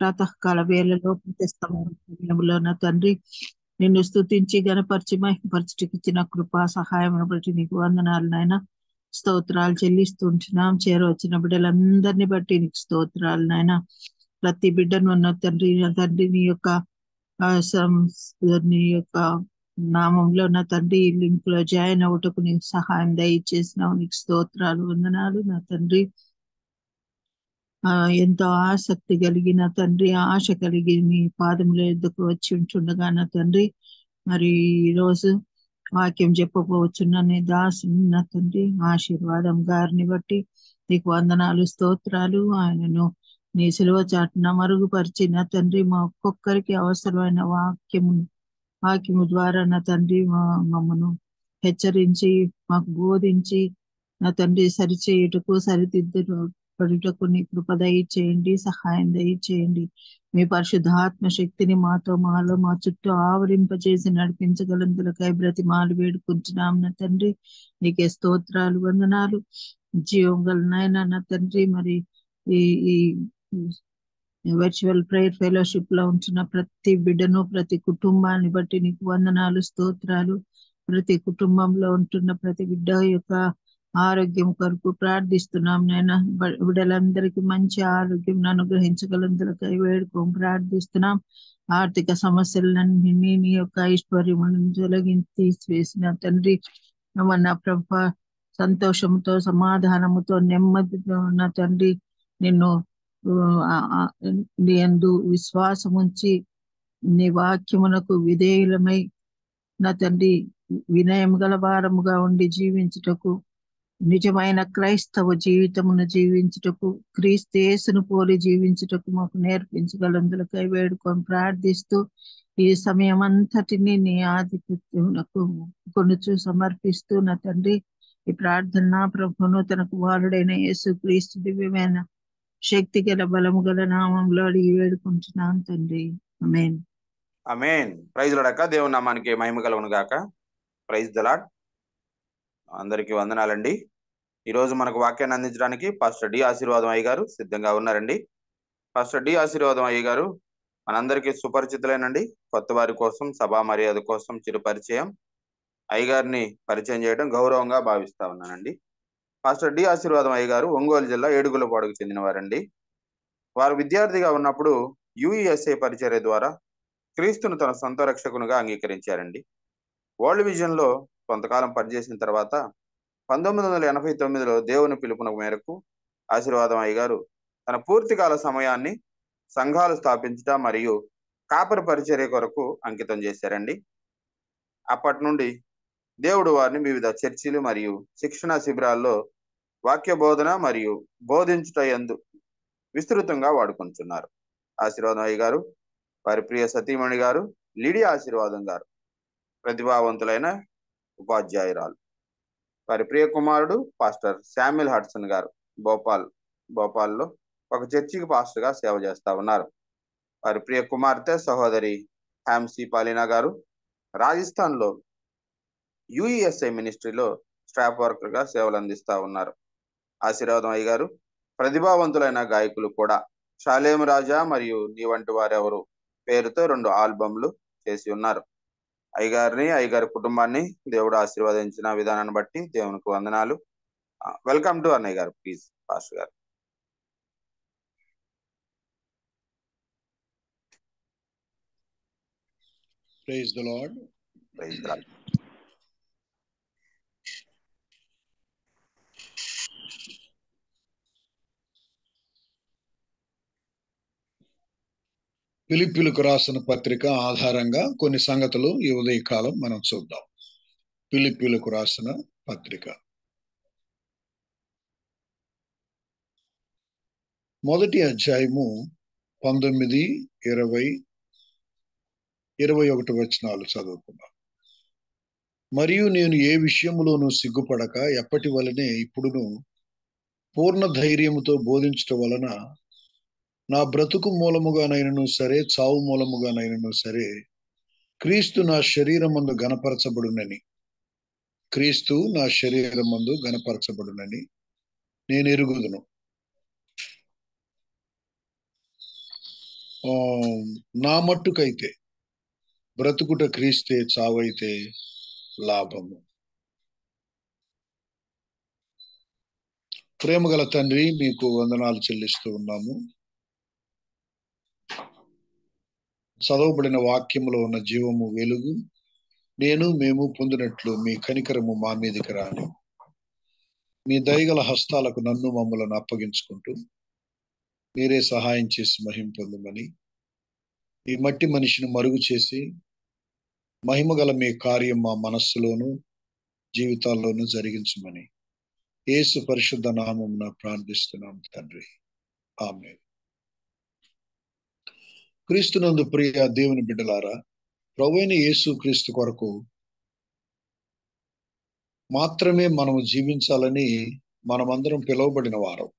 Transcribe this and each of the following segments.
ప్రాతకాల వేళలో సమయంలో నా తండ్రి నిన్ను స్తుతించి గణపరిచి మహిమపరచుటకు ఇచ్చిన కృపా సహాయం బట్టి నీకు వందనాలు నాయన. స్తోత్రాలు చెల్లిస్తుంటున్నాం. చేరవచ్చిన బిడ్డలందరినీ బట్టి నీకు స్తోత్రాలు నాయన. ప్రతి బిడ్డను ఉన్న తండ్రి నా తండ్రి నీ యొక్క నీ యొక్క నామంలో నా తండ్రి లింక్ లో జాయిన్ అవుటకు నీకు సహాయం దయచేసినావు. నీకు స్తోత్రాలు వందనాలు నా తండ్రి. ఎంతో ఆసక్తి కలిగిన తండ్రి, ఆశ కలిగి మీ పాదముల ఎద్దుకు వచ్చి ఉంటుండగా నా తండ్రి, మరి ఈరోజు వాక్యం చెప్పబోచున్న నీ దాసుని నా తండ్రి ఆశీర్వాదం గారిని బట్టి నీకు వందనాలు స్తోత్రాలు. ఆయనను నీ సిలువ చాటున మరుగుపరిచి నా తండ్రి మా ఒక్కొక్కరికి అవసరమైన వాక్యము ద్వారా నా తండ్రి మమ్మను హెచ్చరించి మాకు బోధించి నా తండ్రి సరిచేయుటకు సరిదిద్దుటకు నీ కృప దయచేయండి, సహాయం దయచేయండి. మీ పరిశుద్ధాత్మ శక్తిని మాలో మా చుట్టూ ఆవరింపజేసి నడిపించగలందులకై బ్రతిమాలు వేడుకుంటున్నాం నా తండ్రి. నీకే స్తోత్రాలు వందనాలు. జీవం గల నాయన నా తండ్రి, మరి ఈ ఈ వర్చువల్ ప్రేయర్ ఫెలోషిప్ లో ఉంటున్న ప్రతి బిడ్డను, ప్రతి కుటుంబాన్ని బట్టి నీకు వందనాలు స్తోత్రాలు. ప్రతి కుటుంబంలో ఉంటున్న ప్రతి బిడ్డ యొక్క ఆరోగ్యం కొరకు ప్రార్థిస్తున్నాం నాయన. బిడ్డలందరికీ మంచి ఆరోగ్యం అనుగ్రహించగలందులకై వేడుకోం ప్రార్థిస్తున్నాం. ఆర్థిక సమస్యలన్నీ నీ యొక్క ఐశ్వర్యములను తొలగించి తీసివేసిన తండ్రి, మన ప్రభ సంతోషంతో, సమాధానముతో, నెమ్మదితో ఉన్న తండ్రి నిన్ను నీ యందు విశ్వాసముంచి నీ వాక్యమునకు విధేయులమై నా తండ్రి వినయం గల వారముగా ఉండి జీవించుటకు, నిజమైన క్రైస్తవ జీవితమును జీవించుటకు, క్రీస్తు యేసును పోలి జీవించుటకు మాకు నేర్పించగలందులకై వేడుకొని ప్రార్థిస్తూ ఈ సమయం అంతటిని నీ ఆధిపత్యమునకు కొనుచు సమర్పిస్తూ నా తండ్రి ఈ ప్రార్థన నా ప్రభును తన కుమారుడైన యేసు క్రీస్తు దివ్యమైన శక్తి గల బలము గల నామంలో అడిగి వేడుకుంటున్నాను తండ్రి. ఆమేన్. ఆమేన్. Praise Lord. దేవుని నామానికి మహిమ కలుగును గాక. Praise the Lord. అందరికీ వందనాలండి. ఈరోజు మనకు వాక్యాన్ని అందించడానికి పాస్టర్ డి ఆశీర్వాదం అయ్య గారు సిద్ధంగా ఉన్నారండి. పాస్టర్ డి ఆశీర్వాదం అయ్య గారు మనందరికీ సుపరిచితులేనండి. కొత్త వారి కోసం, సభా మర్యాద కోసం చిరు పరిచయం. అయ్యగారిని పరిచయం చేయడం గౌరవంగా భావిస్తా ఉన్నానండి. పాస్టర్ డి ఆశీర్వాదం అయ్య గారు ఒంగోలు జిల్లా ఏడుగులపాడుకు చెందిన వారండి. వారు విద్యార్థిగా ఉన్నప్పుడు యుఈఎస్ఏ పరిచర్య ద్వారా క్రీస్తును తన సొంత రక్షకునిగా అంగీకరించారండి. వరల్డ్ విజన్ లో కొంతకాలం పనిచేసిన తర్వాత 1989లో దేవుని పిలుపున మేరకు ఆశీర్వాదం అయ్య గారు తన పూర్తికాల సమయాన్ని సంఘాలు స్థాపించడం మరియు కాపరి పరిచర్య కొరకు అంకితం చేశారండి. అప్పటి నుండి దేవుడు వారిని వివిధ చర్చిలు మరియు శిక్షణ శిబిరాల్లో వాక్య బోధన మరియు బోధించుట యందు విస్తృతంగా వాడుకుంటున్నారు. ఆశీర్వాదం అయ్య గారు, వారి ప్రియ సతీమణి గారు లిడియా ఆశీర్వాదం గారు ప్రతిభావంతులైన ఉపాధ్యాయురాలు. వారి ప్రియ కుమారుడు పాస్టర్ శామ్యుల్ హడ్సన్ గారు భోపాల్లో ఒక చర్చికి పాస్టర్ గా సేవ చేస్తా ఉన్నారు. వారి ప్రియ కుమార్తె సహోదరి హ్యామ్సీ పాలినా గారు రాజస్థాన్ లో యుఈఎస్ఐ మినిస్ట్రీలో స్టాఫ్ వర్కర్ గా సేవలు అందిస్తా ఉన్నారు. ఆశీర్వాదం అయ్య గారు ప్రతిభావంతులైన గాయకులు కూడా. షాలేం రాజా మరియు నీ వంటి వారెవరు పేరుతో 2 ఆల్బమ్లు చేసి ఉన్నారు. అయ్యగారి కుటుంబాన్ని దేవుడు ఆశీర్వదించిన విధానాన్ని బట్టి దేవునికి వందనాలు. వెల్కమ్ టు అన్నయ్య గారు. ప్లీజ్ పాస్టర్ గారు. Praise the Lord. Praise the Lord. ఫిలిప్పీలకు రాసిన పత్రిక ఆధారంగా కొన్ని సంగతులు ఈ ఉదయకాలం మనం చూద్దాం. ఫిలిప్పీలకు రాసిన పత్రిక మొదటి అధ్యాయము 19, 20, 21 వచనాలు చదువుకున్నాం. మరియు నేను ఏ విషయములోనూ సిగ్గుపడక ఎప్పటి వలనే ఇప్పుడును పూర్ణ ధైర్యముతో బోధించటం వలన నా బ్రతుకు మూలముగానైనను సరే, చావు మూలముగానైనను సరే, క్రీస్తు నా శరీరమందు గణపరచబడునని నేను ఎరుగుదును. నా మట్టుకైతే బ్రతుకుట క్రీస్తే, చావైతే లాభము. ప్రేమగల తండ్రి, మీకు వందనాలు చెల్లిస్తూ ఉన్నాము. చదవబడిన వాక్యములో ఉన్న జీవము, వెలుగు మేము పొందినట్లు మీ కనికరము మా మీదకి రాని, మీ దయగల హస్తాలకు నన్ను మమ్మలను అప్పగించుకుంటూ మీరే సహాయం చేసి మహిమ పొందమని, ఈ మట్టి మనిషిని మరుగు చేసి మహిమగల మీ కార్యం మా మనస్సులోను జీవితాల్లోనూ జరిగించమని యేసు పరిశుద్ధ నామమున ప్రార్థిస్తున్నాం తండ్రి. ఆమేన్. క్రీస్తునందు ప్రియ దేవుని బిడ్డలారా, ప్రభువైన యేసు క్రీస్తు కొరకు మాత్రమే మనము జీవించాలని మనమందరం పిలువబడిన వారం.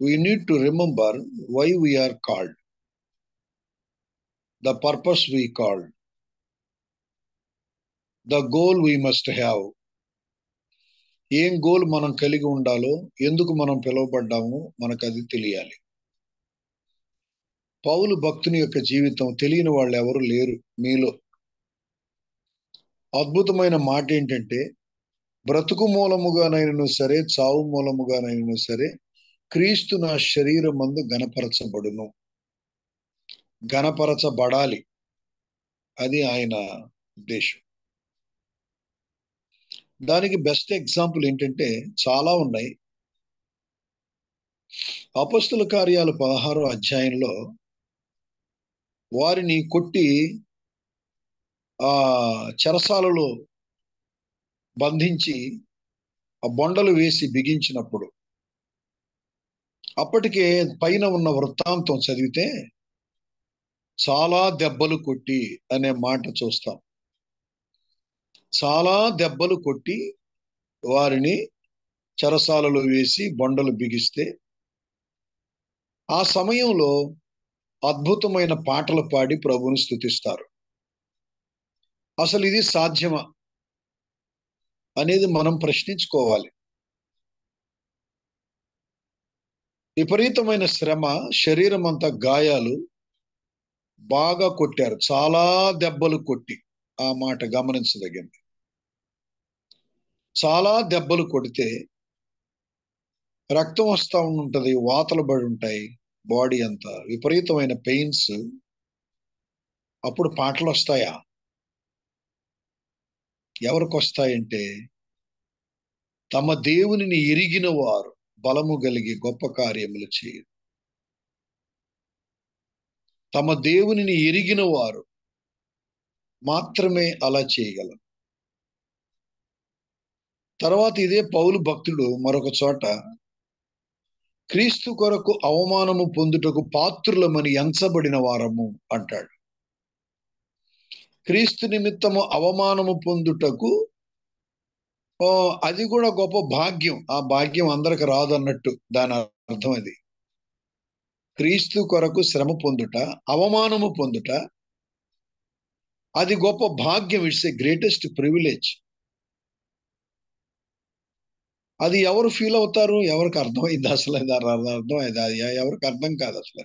We need to remember why we are called, the purpose we called, the goal we must have. ఏం గోల్ మనం కలిగి ఉండాలో, ఎందుకు మనం పిలువబడ్డామో మనకు అది తెలియాలి. పౌలు భక్తుని యొక్క జీవితం తెలియని వాళ్ళు ఎవరు లేరు మీలో. అద్భుతమైన మాట ఏంటంటే, బ్రతుకు మూలముగానైనను సరే, చావు మూలముగానైనను సరే, క్రీస్తు నా శరీరం మందు గణపరచబడును. గణపరచబడాలి, అది ఆయన ఉద్దేశం. దానికి బెస్ట్ ఎగ్జాంపుల్ ఏంటంటే చాలా ఉన్నాయి. అపొస్తలుల కార్యాలు 16వ అధ్యాయంలో వారిని కొట్టి చెరసాలలో బంధించి ఆ బొండలు వేసి బిగించినప్పుడు, అప్పటికే పైన ఉన్న వృత్తాంతం చదివితే చాలా దెబ్బలు కొట్టి అనే మాట చూస్తాం. చాలా దెబ్బలు కొట్టి వారిని చెరసాలలో వేసి బొండలు బిగిస్తే, ఆ సమయంలో అద్భుతమైన పాటలు పాడి ప్రభువును స్తుతిస్తారు. అసలు ఇది సాధ్యమా అనేది మనం ప్రశ్నించుకోవాలి. విపరీతమైన శ్రమ, శరీరం అంతా గాయాలు, బాగా కొట్టారు, చాలా దెబ్బలు కొట్టి. ఆ మాట గమనించదగింది. చాలా దెబ్బలు కొడితే రక్తం వస్తూ ఉంటుంది, వాతలు పడి ఉంటాయి, బాడీ అంతా విపరీతమైన పెయిన్స్. అప్పుడు పాటలు వస్తాయా? ఎవరికి వస్తాయంటే, తమ దేవునిని ఎరిగిన వారు బలము కలిగి గొప్ప కార్యములు చేయరు. తమ దేవునిని ఎరిగిన వారు మాత్రమే అలా చేయగలరు. తర్వాత ఇదే పౌలు భక్తుడు మరొక చోట, క్రీస్తు కొరకు అవమానము పొందుటకు పాత్రులమని ఎంచబడిన వారము అంటాడు. క్రీస్తు నిమిత్తము అవమానము పొందుటకు అది కూడా గొప్ప భాగ్యం. ఆ భాగ్యం అందరికి రాదన్నట్టు దాని అర్థం అది. క్రీస్తు కొరకు శ్రమ పొందుట, అవమానము పొందుట, అది గొప్ప భాగ్యం. It's a greatest privilege. అది ఎవరు ఫీల్ అవుతారు? ఎవరికి అర్థమైంది? అసలు అర్థమైంది? ఎవరికి అర్థం కాదు అసలు.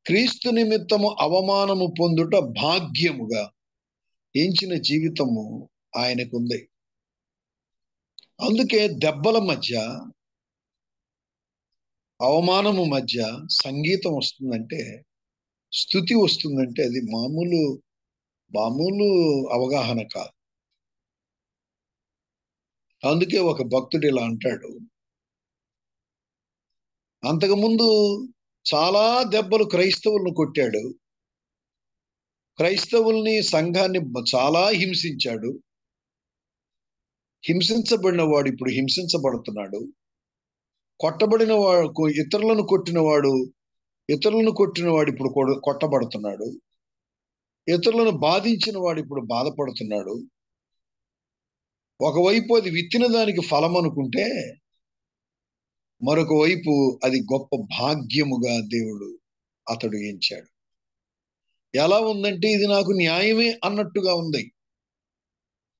క్రీస్తు నిమిత్తము అవమానము పొందుట భాగ్యముగా ఎంచిన జీవితము ఆయనకుంది. అందుకే దెబ్బల మధ్య, అవమానము మధ్య సంగీతం వస్తుందంటే, స్తుతి వస్తుందంటే అది మామూలు అవగాహన కాదు. అందుకే ఒక భక్తుడు ఇలా అంటాడు, అంతకుముందు చాలా దెబ్బలు క్రైస్తవులను కొట్టాడు, క్రైస్తవుల్ని, సంఘాన్ని చాలా హింసించాడు. హింసించబడిన వాడు ఇప్పుడు హింసించబడుతున్నాడు. కొట్టబడిన వాడు, ఇతరులను కొట్టినవాడు ఇప్పుడు కొట్టబడుతున్నాడు. ఇతరులను బాధించిన వాడు ఇప్పుడు బాధపడుతున్నాడు. ఒకవైపు అది విత్తిన దానికి ఫలం అనుకుంటే, మరొక వైపు అది గొప్ప భాగ్యముగా దేవుడు అతడు ఎంచాడు. ఎలా ఉందంటే, ఇది నాకు న్యాయమే అన్నట్టుగా ఉంది.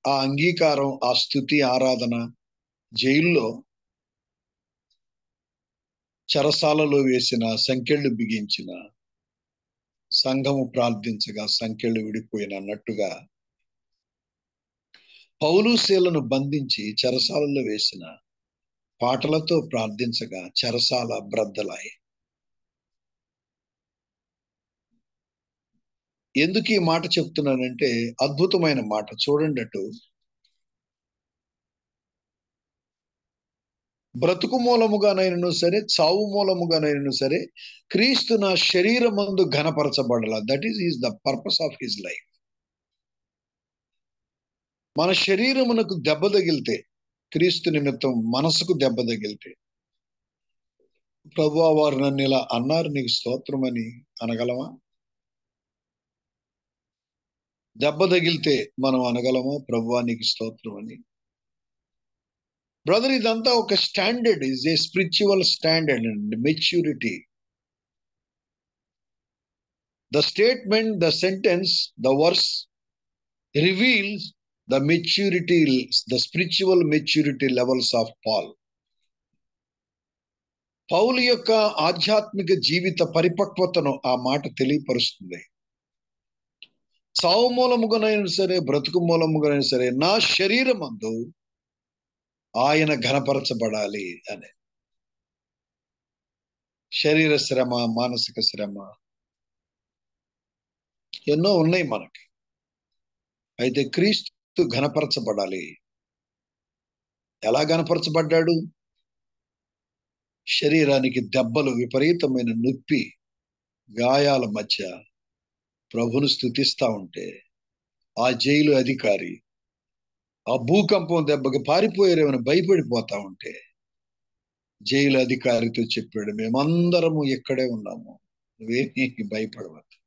ఆ అంగీకారం, ఆ స్తుతి, ఆరాధన జైల్లో చెరసాలలో వేసిన, సంకెళ్ళు బిగించిన, సంఘము ప్రార్థించగా సంకెళ్ళు విడిపోయిన అన్నట్టుగా పౌలు శీలను బంధించి చెరసాలలో వేసిన, పాటలతో ప్రార్థించగా చెరసాల బ్రద్దలాయి. ఎందుకు ఈ మాట చెప్తున్నానంటే అద్భుతమైన మాట. చూడండి, అటు బ్రతుకు మూలముగానైనను సరే, చావు మూలముగానైనను సరే, క్రీస్తు నా శరీరమందు ఘనపరచబడాల. That is the purpose of his life. మన శరీరమునకు దెబ్బ తగిలితే, క్రీస్తు నిమిత్తం మనసుకు దెబ్బ తగిలితే, ప్రభువా వారు నన్ను ఇలా అన్నారు, నీకు స్తోత్రం అని అనగలమా? దెబ్బ తగిలితే మనం అనగలమా ప్రభువా నీకు స్తోత్రం అని? బ్రదర్, ఇదంతా ఒక standard, is a spiritual standard and maturity. The statement, the sentence, the verse reveals the maturity, the spiritual maturity levels of Paul. పౌలు యొక్క ఆధ్యాత్మిక జీవిత పరిపక్వతను ఆ మాట తెలియపరుస్తుంది. చావు మూలముగానైనా సరే, బ్రతుకు మూలముగానైనా సరే, నా శరీరమందు ఆయన ఘనపరచబడాలి అని. శరీర శ్రమ, మానసిక శ్రమ ఎన్నో ఉన్నాయి మనకి. అయితే క్రీస్తు ఘనపరచబడాలి. ఎలా ఘనపరచబడ్డాడు? శరీరానికి దెబ్బలు, విపరీతమైన నొప్పి, గాయాల మధ్య ప్రభును స్తుతిస్తా ఉంటే, ఆ జైలు అధికారి ఆ భూకంపం దెబ్బకి పారిపోయారేమని భయపడిపోతా ఉంటే, జైలు అధికారితో చెప్పాడు, మేమందరము ఇక్కడే ఉన్నాము, నువ్వేమీ భయపడవద్దు,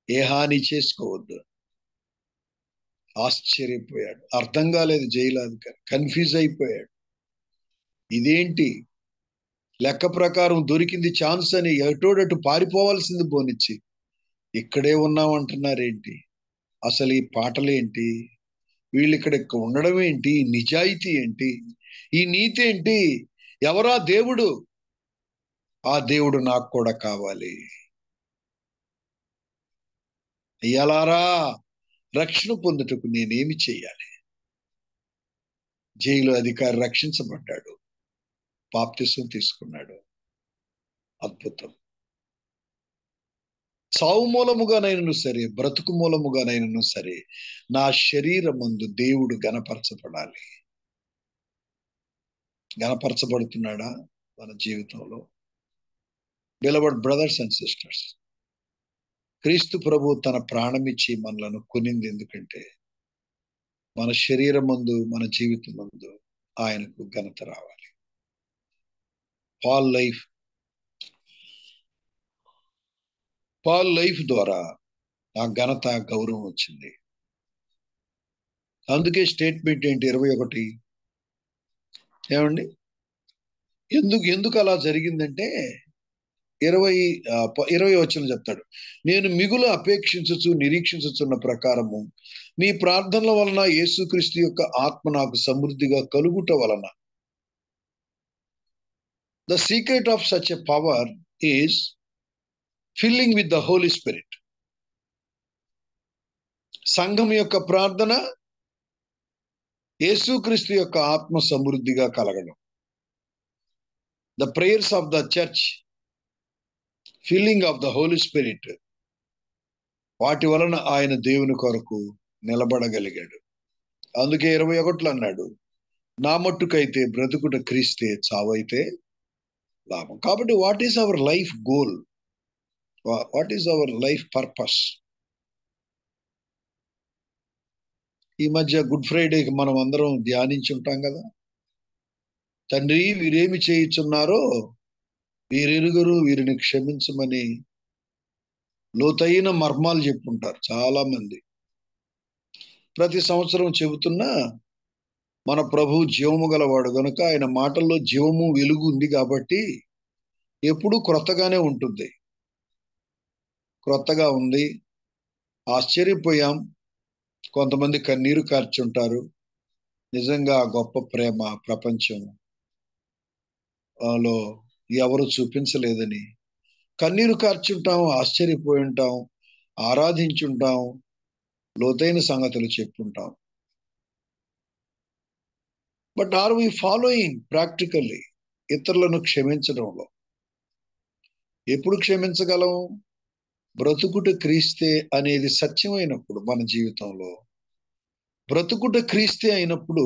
ఏ హాని చేసుకోవద్దు. ఆశ్చర్యపోయాడు. అర్థం కాలేదు జైలు అధికారి, కన్ఫ్యూజ్ అయిపోయాడు. ఇదేంటి, లెక్క ప్రకారం దొరికింది ఛాన్స్ అని ఎటోడటు పారిపోవాల్సింది పోనిచ్చి ఇక్కడే ఉన్నామంటున్నారేంటి? అసలు ఈ పాటలేంటి? వీళ్ళు ఇక్కడ ఉండడం ఏంటి? నిజాయితీ ఏంటి? ఈ నీతి ఏంటి? ఎవరా దేవుడు? ఆ దేవుడు నాకు కూడా కావాలి. అయ్యలారా, రక్షణ పొందుటకు నేనేమి చెయ్యాలి? జైలు అధికారి రక్షించబడ్డాడు, బాప్తిసం తీసుకున్నాడు. అద్భుతం. చావు మూలముగానైనను సరే, బ్రతుకు మూలముగానైనను సరే, నా శరీరమందు దేవుడు గణపరచబడాలి. గణపరచబడుతున్నాడా మన జీవితంలో? బిలవర్డ్ బ్రదర్స్ అండ్ సిస్టర్స్, క్రీస్తు ప్రభు తన ప్రాణమిచ్చి మనలను కొనింది ఎందుకంటే మన శరీరమందు, మన జీవితం మందు ఆయనకు ఘనత రావాలి. పాల్ లైఫ్ ద్వారా ఆ ఘనత, గౌరవం వచ్చింది. అందుకే స్టేట్మెంట్ ఏంటి? 21 ఏమండి, ఎందుకు అలా జరిగిందంటే 20 వచనం చెప్తాడు, నేను మిగులు అపేక్షించచ్చు నిరీక్షించుచున్న ప్రకారము మీ ప్రార్థనల వలన యేసుక్రీస్తు యొక్క ఆత్మ నాకు సమృద్ధిగా కలుగుట వలన. The secret of such a power is filling with the Holy Spirit. సంఘం యొక్క ప్రార్థన యేసుక్రీస్తు యొక్క ఆత్మ సమృద్ధిగా కలగడం. The prayers of the church filling of the Holy Spirit. వాటి వలన ఆయన దేవుని కొరకు నిలబడగలిగాడు. అందుకే 21 అన్నాడు, నా మట్టుకైతే బ్రతుకుట క్రీస్తే, చావైతే లాభం. కాబట్టి what is our life goal? What is our life purpose? ఈ మధ్య గుడ్ ఫ్రైడేకి మనం అందరం ధ్యానించి ఉంటాం కదా, తండ్రి వీరేమి చేయుచున్నారో వీరెరుగురు, వీరిని క్షమించమని లోతైన మర్మాలు చెప్పుంటారు చాలా మంది. ప్రతి సంవత్సరం చెబుతున్నా మన ప్రభు జీవము గలవాడు గనుక ఆయన మాటల్లో జీవము, వెలుగు ఉంది కాబట్టి ఎప్పుడూ క్రొత్తగానే ఉంటుంది. క్రొత్తగా ఉంది. ఆశ్చర్యపోయాం. కొంతమంది కన్నీరు కార్చుంటారు. నిజంగా గొప్ప ప్రేమ ప్రపంచం లో ఎవరు చూపించలేదని కన్నీరు కార్చుంటాం, ఆశ్చర్యపోయి ఉంటాం, ఆరాధించుంటాం, లోతైన సంగతులు చెప్పుంటాం. But are we following practically ఇతరులను క్షమించడంలో? ఎప్పుడు క్షమించగలం? బ్రతుకుట క్రీస్తే అనేది సత్యమైనప్పుడు మన జీవితంలో. బ్రతుకుట క్రీస్తే అయినప్పుడు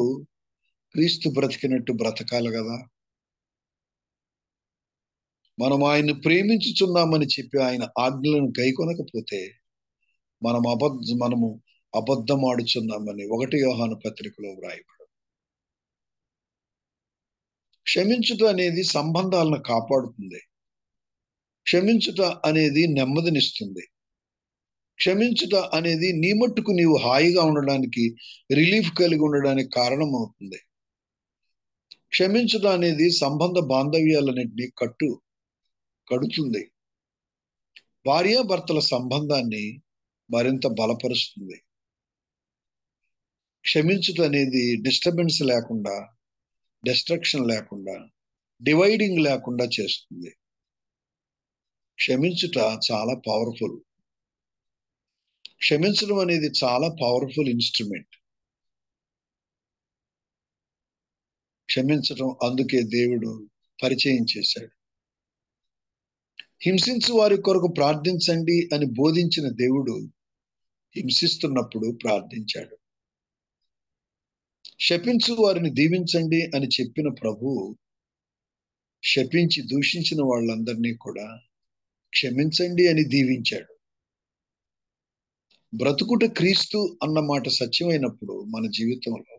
క్రీస్తు బ్రతికినట్టు బ్రతకాలి కదా. మనం ఆయన్ని ప్రేమించుచున్నామని చెప్పి ఆయన ఆజ్ఞలను గైకొనకపోతే మనము అబద్ధం ఆడుచున్నామని 1 యోహాను పత్రికలో వ్రాయబడు. క్షమించుట అనేది సంబంధాలను కాపాడుతుంది. క్షమించుట అనేది నెమ్మదినిస్తుంది. క్షమించుట అనేది నీ మట్టుకు నీవు హాయిగా ఉండడానికి, రిలీఫ్ కలిగి ఉండడానికి కారణం అవుతుంది. క్షమించుట అనేది సంబంధ బాంధవ్యాలన్నింటినీ కడుతుంది. భార్యాభర్తల సంబంధాన్ని మరింత బలపరుస్తుంది. క్షమించుట అనేది డిస్టర్బెన్స్ లేకుండా, డిస్ట్రక్షన్ లేకుండా, డివైడింగ్ లేకుండా చేస్తుంది. క్షమించుట చాలా పవర్ఫుల్. క్షమించడం అనేది చాలా పవర్ఫుల్ ఇన్స్ట్రుమెంట్. క్షమించడం అందుకే దేవుడు పరిచయం చేశాడు. హింసించు వారి కొరకు ప్రార్థించండి అని బోధించిన దేవుడు హింసిస్తున్నప్పుడు ప్రార్థించాడు. శపించు వారిని దీవించండి అని చెప్పిన ప్రభువు శపించి దూషించిన వాళ్ళందరినీ కూడా క్షమించండి అని దీవించాడు. బ్రతుకుట క్రీస్తు అన్న మాట సత్యమైనప్పుడు మన జీవితంలో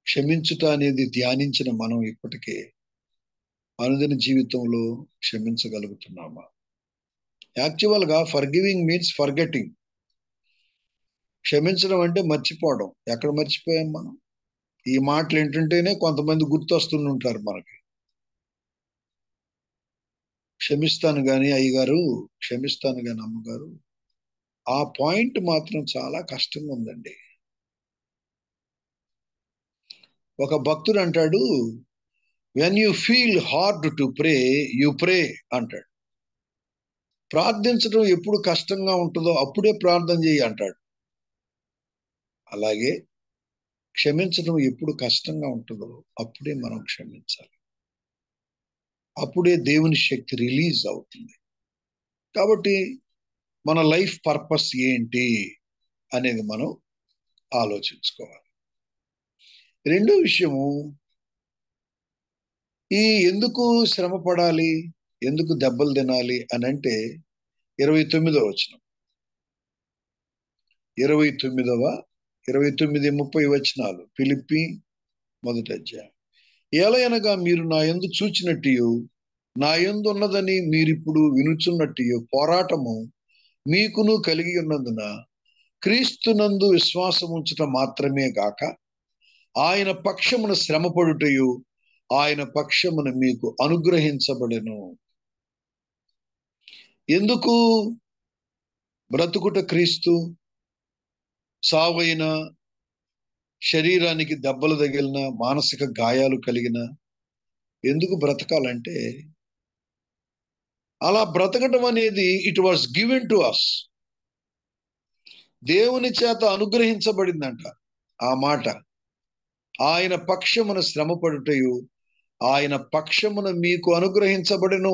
క్షమించుట అనేది ధ్యానించిన మనం ఇప్పటికే అనుదిన జీవితంలో క్షమించగలుగుతున్నామా? యాక్చువల్గా ఫర్గివింగ్ మీన్స్ ఫర్గెటింగ్. క్షమించడం అంటే మర్చిపోవడం. ఎక్కడ మర్చిపోయాం మనం? ఈ మాటలు ఏంటంటేనే కొంతమంది గుర్తొస్తుంటారు మనకి. క్షమిస్తాను గాని అయ్యగారు, క్షమిస్తాను గాని అమ్మగారు. ఆ పాయింట్ మాత్రం చాలా కష్టంగా ఉందండి. ఒక భక్తుడు అంటాడు, when you feel hard to pray, you pray అంటాడు. ప్రార్థించడం ఎప్పుడు కష్టంగా ఉంటుందో అప్పుడే ప్రార్థన చేయి అంటాడు. అలాగే క్షమించడం ఎప్పుడు కష్టంగా ఉంటుందో అప్పుడే మనం క్షమించాలి. అప్పుడే దేవుని శక్తి రిలీజ్ అవుతుంది. కాబట్టి మన లైఫ్ పర్పస్ ఏంటి అనేది మనం ఆలోచించుకోవాలి. రెండో విషయము, ఎందుకు శ్రమ పడాలి, ఎందుకు దెబ్బలు తినాలి అని అంటే 29వ వచనం, 29-30 వచనాలు, ఫిలిప్పీ 1వ అధ్యాయం. ఏలయనగా మీరు నా యందు చూచినట్టు, నా యందు ఉన్నదని మీరిప్పుడు వినుచున్నట్టు పోరాటము మీకును కలిగి ఉన్నందున క్రీస్తునందు విశ్వాసం ఉంచటం మాత్రమే గాక ఆయన పక్షమున శ్రమపడుటయు ఆయన పక్షమున మీకు అనుగ్రహించబడెను. ఎందుకు? బ్రతుకుట క్రీస్తు, సావైన, శరీరానికి దెబ్బలు తగిలిన, మానసిక గాయాలు కలిగిన ఎందుకు బ్రతకాలంటే, అలా బ్రతకటం అనేది it was given to us. దేవుని చేత అనుగ్రహించబడిందంట ఆ మాట. ఆయన పక్షమున శ్రమపడుటయు ఆయన పక్షమున మీకు అనుగ్రహించబడెను.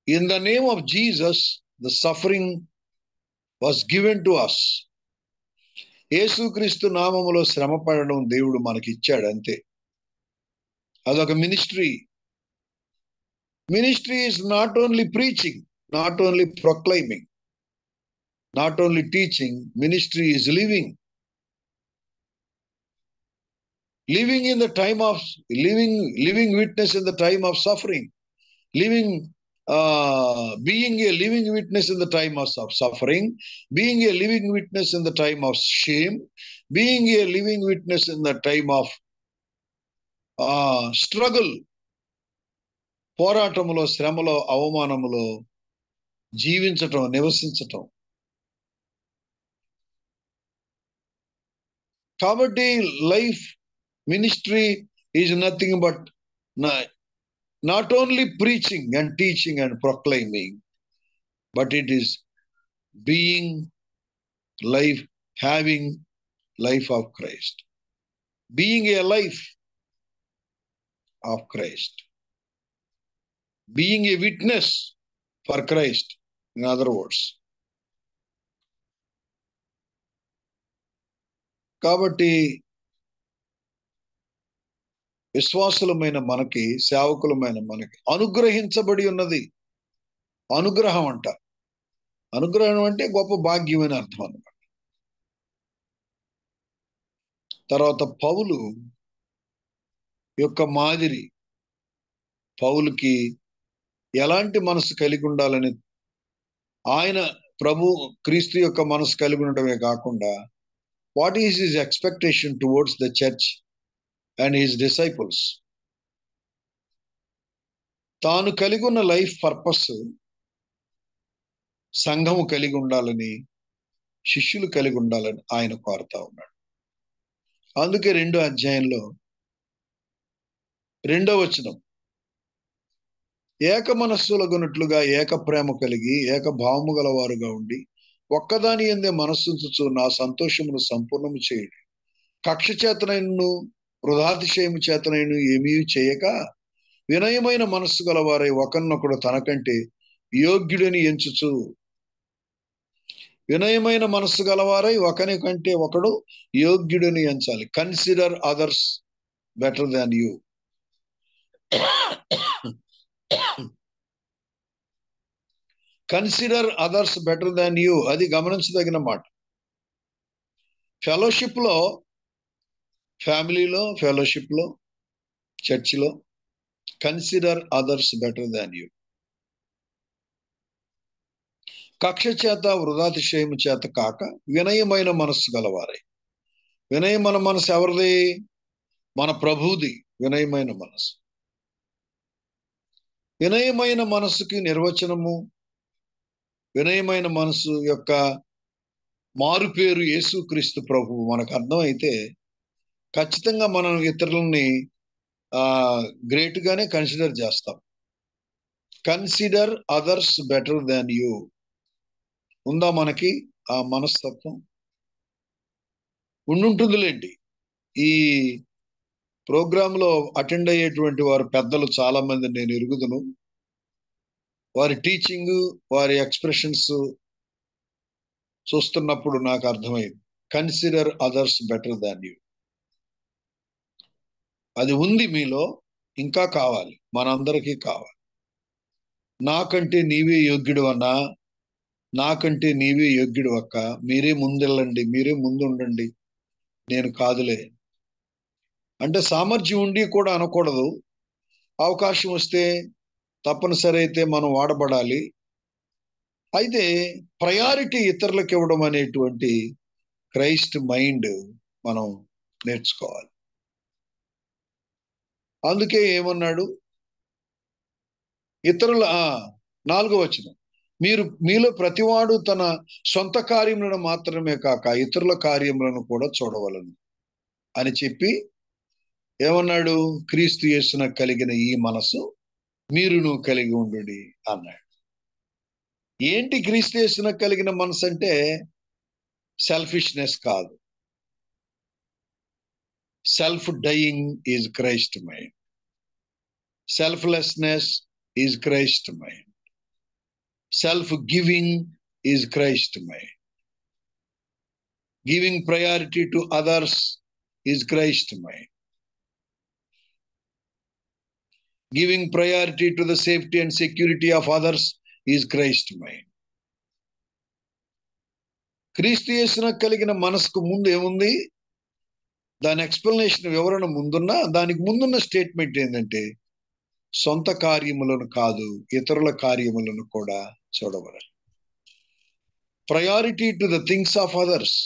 In the name of Jesus the suffering was given to us. యేసుక్రీస్తు నామములో శ్రమ పడడం దేవుడు మనకి ఇచ్చాడు, అంతే. అదొక ministry. Ministry is not only preaching, not only proclaiming, not only teaching. Ministry is living. Living in the time of living witness in the time of suffering, being a living witness in the time of suffering, being a living witness in the time of shame, being a living witness in the time of struggle. పోరాటములో, శ్రమలో, అవమానములో జీవించటం, నివసించటం. కాబట్టి life Ministry is nothing but not only preaching and teaching and proclaiming, but it is being life, having life of Christ, being a life of Christ, being a witness for Christ, in other words. కాబట్టి విశ్వాసులమైన మనకి, సేవకులమైన మనకి అనుగ్రహించబడి ఉన్నది. అనుగ్రహం అంట. అనుగ్రహం అంటే గొప్ప భాగ్యం అని అర్థం అన్నమాట. తర్వాత పౌలు యొక్క మాదిరి, పౌలుకి ఎలాంటి మనసు కలిగి ఉండాలని, ఆయన ప్రభు క్రీస్తు యొక్క మనసు కలిగి ఉండటమే కాకుండా what is his expectation towards the church and his disciples. తాను కలిగి ఉన్న లైఫ్ పర్పస్ సంఘము కలిగి ఉండాలని, శిష్యులు కలిగి ఉండాలని ఆయన కోరుతా ఉన్నాడు. అందుకే 2వ అధ్యాయంలో 2వ వచనం, ఏక మనస్సులగునట్లుగా ఏక ప్రేమ కలిగి ఏక భావము గలవారుగా ఉండి ఒక్కదాని యందే మనస్సుంచుచు నా సంతోషమును సంపూర్ణము చేయుడి. కక్ష చేతనైనను వృధాతిశయము చేతనైన ఏమీ చేయక వినయమైన మనస్సు గలవారై ఒకరినొకడు తనకంటే యోగ్యుడని ఎంచుచు. వినయమైన మనస్సు గలవారై ఒకని కంటే ఒకడు యోగ్యుడని ఎంచాలి. Consider others better than you. Consider others better than you, అది గమనించదగిన మాట. ఫెలోషిప్లో, ఫ్యామిలీలో, ఫెలోషిప్లో, చర్చిలో consider others better than you. కక్ష చేత వృధాతిశయము చేత కాక వినయమైన మనస్సు గలవారై. వినయమైన మనసు ఎవరిది? మన ప్రభువుది వినయమైన మనసు. వినయమైన మనసుకి నిర్వచనము, వినయమైన మనసు యొక్క మారు పేరు యేసుక్రీస్తు ప్రభువు మనకు అర్థమైతే ఖచ్చితంగా మనం ఇతరులని గ్రేట్ గానే కన్సిడర్ చేస్తాం. Consider others better than you. ఉందా మనకి ఆ మనస్తత్వం? ఉండుంటుందిలేండి. ఈ ప్రోగ్రాంలో అటెండ్ అయ్యేటువంటి వారు పెద్దలు చాలా మంది నేను ఎరుగుదును. వారి టీచింగ్, వారి ఎక్స్ప్రెషన్స్ చూస్తున్నప్పుడు నాకు అర్థమైంది, consider others better than you. అది ఉంది మీలో, ఇంకా కావాలి, మనందరికీ కావాలి. నాకంటే నీవే యోగ్యుడు అన్నా, నాకంటే నీవే యోగ్యుడు అక్క, మీరే ముందెళ్ళండి, మీరే ముందు ఉండండి, నేను కాదులే అంటే సామర్థ్యం ఉండి కూడా అనకూడదు. అవకాశం వస్తే తప్పనిసరి అయితే మనం వాడబడాలి. అయితే ప్రయారిటీ ఇతరులకు ఇవ్వడం అనేటువంటి క్రైస్ట్ మైండ్ మనం నేర్చుకోవాలి. అందుకే ఏమన్నాడు? ఇతరుల 4వ వచనం, మీలో ప్రతివాడు తన సొంత కార్యములను మాత్రమే కాక ఇతరుల కార్యములను కూడా చూడవలను అని చెప్పి ఏమన్నాడు? క్రీస్తు యేసున కలిగిన ఈ మనసు మీరును కలిగి ఉండుడి అన్నాడు. ఏంటి క్రీస్తు యేసున కలిగిన మనసు అంటే? సెల్ఫిష్నెస్ కాదు. Self dying is Christ mind. Selflessness is Christ mind. Self giving is Christ mind. Giving priority to others is Christ mind. Giving priority to the safety and security of others is Christ mind. క్రీస్తు యేసున కలిగిన మనసుకు ముందు ఏముంది? దాని explanation, వివరణ ముందున్నా దానికి ముందున్న statement ఏంటంటే సొంత కార్యములను కాదు ఇతరుల కార్యములను కూడా చూడవలెను. Priority to the things of others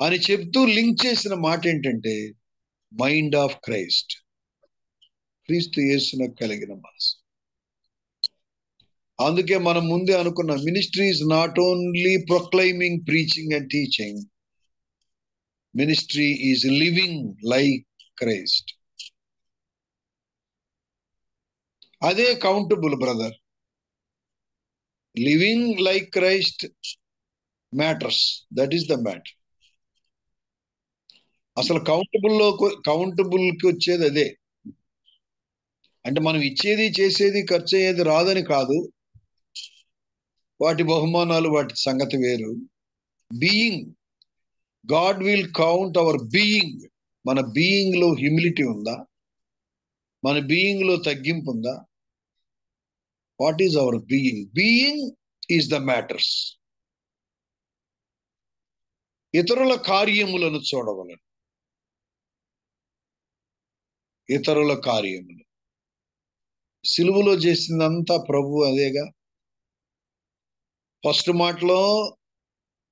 అని చెప్తూ లింక్ చేసిన మాట ఏంటంటే మైండ్ ఆఫ్ క్రైస్ట్. క్రీస్తు యేసున కలిగిన మనసు. అందుకే మనం ముందే అనుకున్న ministry is not only proclaiming, preaching and teaching. Ministry is living like Christ. అదే countable brother. Living like Christ matters. That is the matter. అసలు కౌంటబుల్కి వచ్చేది అదే. అంటే మనం ఇచ్చేది, చేసేది, ఖర్చు అయ్యేది రాదని కాదు. వాటి బహుమానాలు, వాటి సంగతి వేరు. Being, God will count hour being. మన బీయింగ్ లో హ్యూమిలిటీ ఉందా? మన బీయింగ్ లో తగ్గింపు ఉందా? What is our being? Being is the matters. ఇతరుల కార్యములను చూడవలను. ఇతరుల కార్యములు. సిలువలో చేసిందంతా ప్రభు అదేగా. ఫస్ట్ మాటలో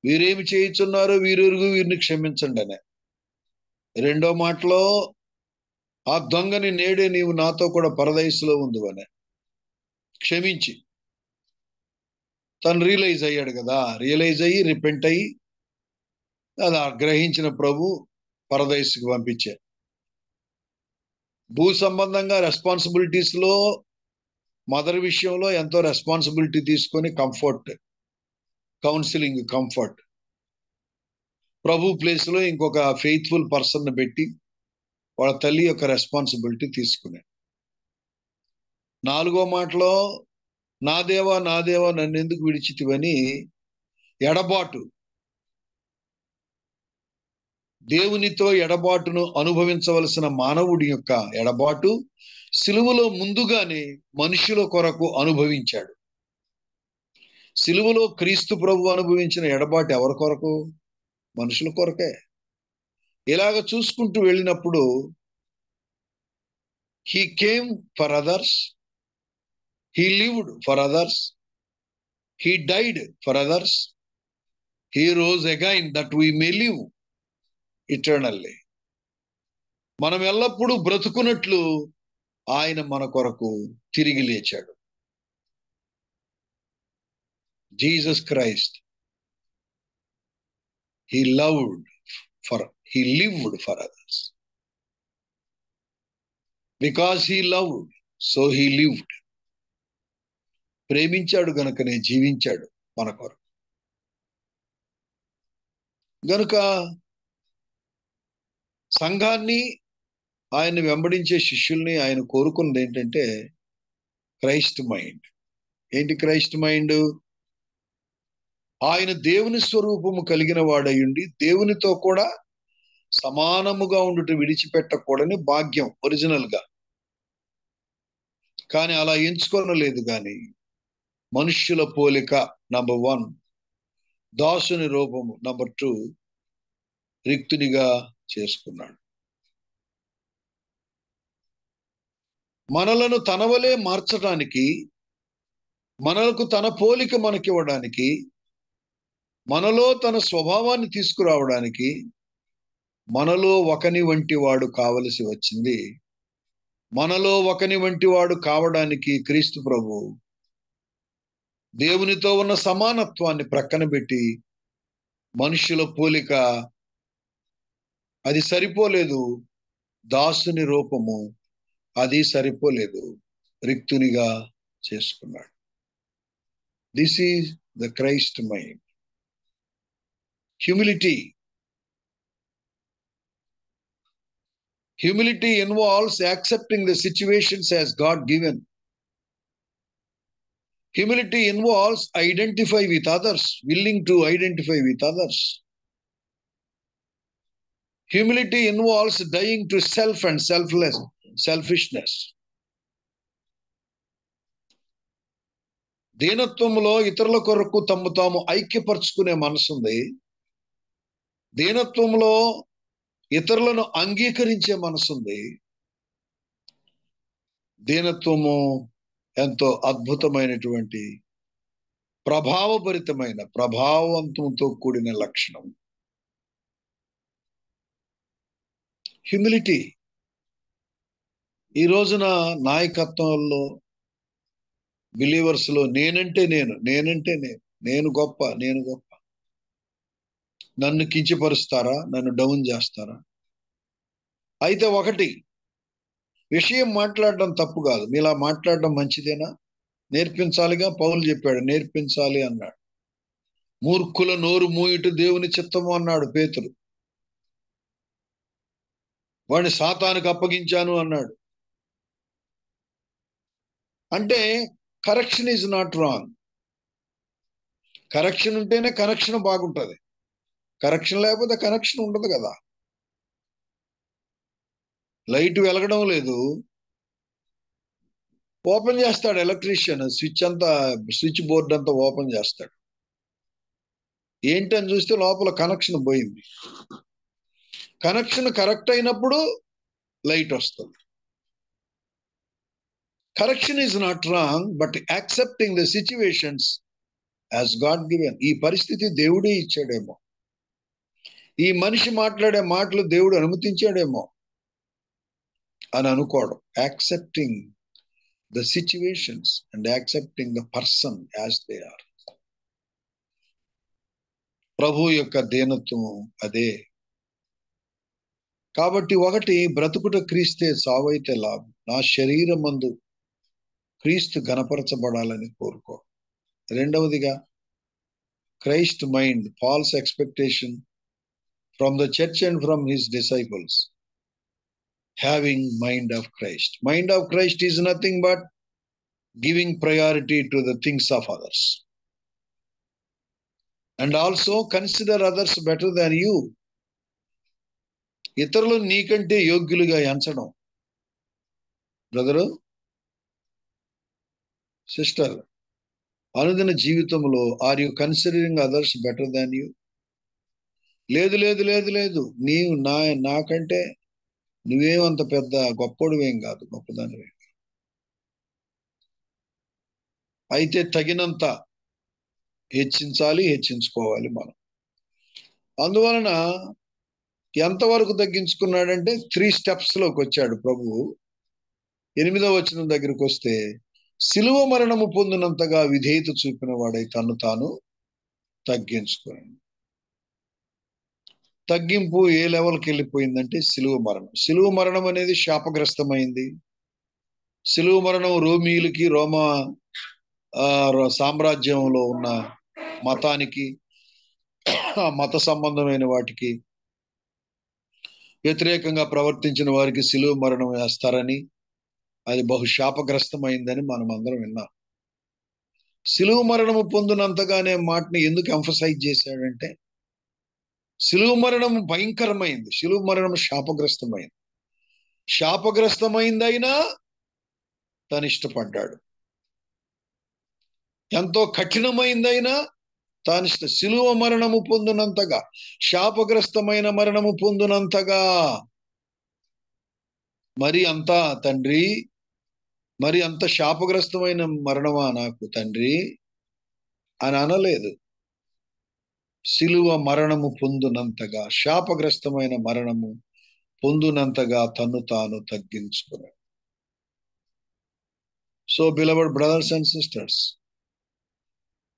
వీరేమి చేయుచున్నారో వీరెరుగు, వీరిని క్షమించండి అనే. రెండో మాటలో ఆ దొంగని నేడే నీవు నాతో కూడా పరదైసులో ఉంది అనే. క్షమించి తను రియలైజ్ అయ్యాడు కదా. రియలైజ్ అయ్యి రిపెంట్ అయ్యి అది గ్రహించిన ప్రభు పరదైసుకు పంపించారు. భూ సంబంధంగా రెస్పాన్సిబిలిటీస్ లో మదర్ విషయంలో ఎంతో రెస్పాన్సిబిలిటీ తీసుకొని కంఫర్ట్, కౌన్సిలింగ్, కంఫర్ట్. ప్రభు ప్లేస్ లో ఇంకొక ఫెయిత్ఫుల్ పర్సన్ పెట్టి వాళ్ళ తల్లి యొక్క రెస్పాన్సిబిలిటీ తీసుకునే. నాలుగో మాటలో నా దేవా నా దేవా నన్ను ఎందుకు విడిచితివని ఎడబాటు, దేవునితో ఎడబాటును అనుభవించవలసిన మానవుడి యొక్క ఎడబాటు సిలువలో ముందుగానే మనుషుల కొరకు అనుభవించాడు. సిలువలో క్రీస్తు ప్రభు అనుభవించిన ఎడబాటు ఎవరి కొరకు? మనుషుల కొరకే. ఇలాగ చూసుకుంటూ వెళ్ళినప్పుడు he came for others, he lived for others, he died for others, he rose again that we may live eternally. మనం ఎల్లప్పుడూ బ్రతుకున్నట్లు ఆయన మన కొరకు తిరిగి లేచాడు. Jesus Christ, he lived for others. Because he loved, so he lived. ప్రేమించాడు గనుకనే జీవించాడు మన కొరకు. గనుక సంఘాన్ని, ఆయన వెంబడించే శిష్యుల్ని ఆయన కోరుకున్నది ఏంటంటే క్రైస్ట్ మైండ్. ఏంటి క్రైస్ట్ మైండ్? ఆయన దేవుని స్వరూపము కలిగిన వాడయుండి దేవునితో కూడా సమానముగా ఉండుట విడిచిపెట్టకూడని భాగ్యం ఒరిజినల్ గా. కానీ అలా ఎంచుకోనలేదు. కానీ మనుష్యుల పోలిక నంబర్ 1, దాసుని రూపము నంబర్ 2, రిక్తునిగా చేసుకున్నాడు. మనలను తన వలే మార్చడానికి, మనలకు తన పోలిక మనకివ్వడానికి, మనలో తన స్వభావాన్ని తీసుకురావడానికి మనలో ఒకని వంటి వాడు కావలసి వచ్చింది. మనలో ఒకని వంటి వాడు కావడానికి క్రీస్తు ప్రభు దేవునితో ఉన్న సమానత్వాన్ని ప్రక్కన పెట్టి మనుషుల పోలిక, అది సరిపోలేదు. దాసుని రూపము, అది సరిపోలేదు. రిక్తునిగా చేసుకున్నాడు. This is the Christ mind. Humility. Humility involves accepting the situations as God given. Humility involves identify with others, willing to identify with others. Humility involves dying to self and selfishness. దీనత్వములో ఇతరుల కొరకు తమ్ము తాము ఐక్యపరుచుకునే మనసుంది. దీనత్వంలో ఇతరులను అంగీకరించే మనసుంది. దీనత్వము ఎంతో అద్భుతమైనటువంటి ప్రభావవంతంతో కూడిన లక్షణం. Humility. ఈ రోజున నాయకత్వంలో, బిలీవర్స్ లో నేను గొప్ప. నన్ను కించపరుస్తారా, నన్ను డౌన్ చేస్తారా? అయితే ఒకటి విషయం మాట్లాడడం తప్పు కాదు, మీలా మాట్లాడడం మంచిదేనా? నేర్పించాలిగా, పౌలు చెప్పాడు నేర్పించాలి అన్నాడు. మూర్ఖుల నోరు మూయుట దేవుని చిత్తము అన్నాడు పేతురు. వాడిని సాతానుకు అప్పగించాను అన్నాడు. అంటే correction is not wrong. Correction ఉంటేనే కనెక్షన్ బాగుంటుంది. కరెక్షన్ లేకపోతే కనెక్షన్ ఉండదు కదా. లైట్ వెలగడం లేదు, ఓపెన్ చేస్తాడు ఎలక్ట్రీషియన్, స్విచ్ బోర్డ్ అంతా ఓపెన్ చేస్తాడు. ఏంటని చూస్తే లోపల కనెక్షన్ పోయింది. కనెక్షన్ కరెక్ట్ అయినప్పుడు లైట్ వస్తుంది. Correction is not wrong, but accepting the situations as God given. ఈ పరిస్థితి దేవుడే ఇచ్చాడేమో, ఈ మనిషి మాట్లాడే మాటలు దేవుడు అనుమతించాడేమో అని అనుకోవడం. Accepting the situations and accepting the person as they are. ప్రభు యొక్క దీనత్వం అదే. కాబట్టి ఒకటి, బ్రతుకుట క్రీస్తే సావైతే లాభం. నా శరీరమందు క్రీస్తు గణపరచబడాలని కోరుకో. రెండవదిగా, Christ mind, false expectation from the church and from his disciples, having mind of Christ. Mind of Christ is nothing but giving priority to the things of others and also consider others better than you. ఇతరులు నీకంటే యోగ్యులుగా ఎంచడం. Brother, sister, అనుదిన జీవితంలో are you considering others better than you? లేదు లేదు లేదు లేదు, నీవు నాకంటే నువ్వేమంత పెద్ద గొప్పోడివేం కాదు, గొప్పదానివే. అయితే తగినంత హెచ్చించాలి, హెచ్చించుకోవాలి మనం. అందువలన ఎంతవరకు తగ్గించుకున్నాడంటే 3 steps లోకి వచ్చాడు ప్రభువు. 8వ వచనం దగ్గరికి వస్తే, సిలువ మరణము పొందినంతగా విధేయత చూపిన వాడై తను తాను తగ్గించుకున్నాడు. తగ్గింపు ఏ లెవెల్కి వెళ్ళిపోయిందంటే సిలువ మరణం. సిలువ మరణం అనేది శాపగ్రస్తమైంది. సిలువ మరణం రోమీయులకి, రోమా సామ్రాజ్యంలో ఉన్న మతానికి, మత సంబంధమైన వాటికి వ్యతిరేకంగా ప్రవర్తించిన వారికి సిలువ మరణం వేస్తారని, అది బహు శాపగ్రస్తమైందని మనం అందరం విన్నాం. సిలువ మరణము పొందినంతగానే మాటని ఎందుకు ఎంఫసైజ్ చేశాడంటే, సిలువ మరణం భయంకరమైంది, సిలువ మరణం శాపగ్రస్తమైంది. శాపగ్రస్తమైందైనా తను ఇష్టపడ్డాడు. ఎంతో కఠినమైందైనా తాను సిలువ మరణము పొందినంతగా, శాపగ్రస్తమైన మరణము పొందినంతగా, మరి అంతా తండ్రి, మరి అంత శాపగ్రస్తమైన మరణమా నాకు తండ్రి అని అనలేదు. సిలువ మరణము పొందినంతగా, శాపగ్రస్తమైన మరణము పొందినంతగా తను తాను తగ్గించుకున్నాడు. So beloved brothers and sisters,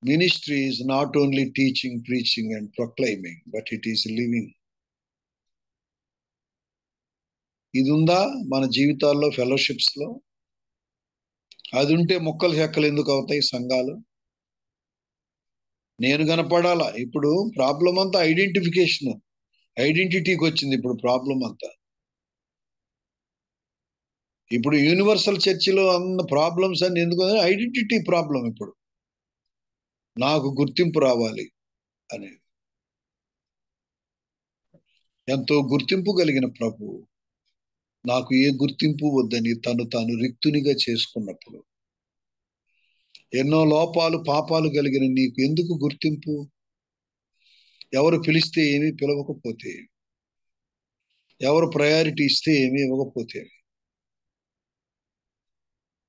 ministry is not only teaching, preaching and proclaiming, but it is living. ఇది ఉందా మన జీవితాల్లో, ఫెలోషిప్స్ లో? అది ఉంటే ముక్కలు చెక్కలు ఎందుకు అవుతాయి సంఘాలు? నేను కనపడాలా? ఇప్పుడు ప్రాబ్లం అంతా ఐడెంటిఫికేషన్, ఐడెంటిటీకి వచ్చింది ఇప్పుడు ప్రాబ్లం అంతా. ఇప్పుడు యూనివర్సల్ చర్చిలో అన్న ప్రాబ్లమ్స్ అన్ని ఎందుకు? Identity problem. ఇప్పుడు నాకు గుర్తింపు రావాలి అనేది. ఎంతో గుర్తింపు కలిగిన ప్రభు నాకు ఏ గుర్తింపు వద్దని తను తాను రిక్తునిగా చేసుకున్నప్పుడు, ఎన్నో లోపాలు పాపాలు కలిగిన నీకు ఎందుకు గుర్తింపు? ఎవరు పిలిస్తే ఏమీ, పిలవకపోతే, ఎవరు ప్రయారిటీ ఇస్తే ఏమీ ఇవ్వకపోతే.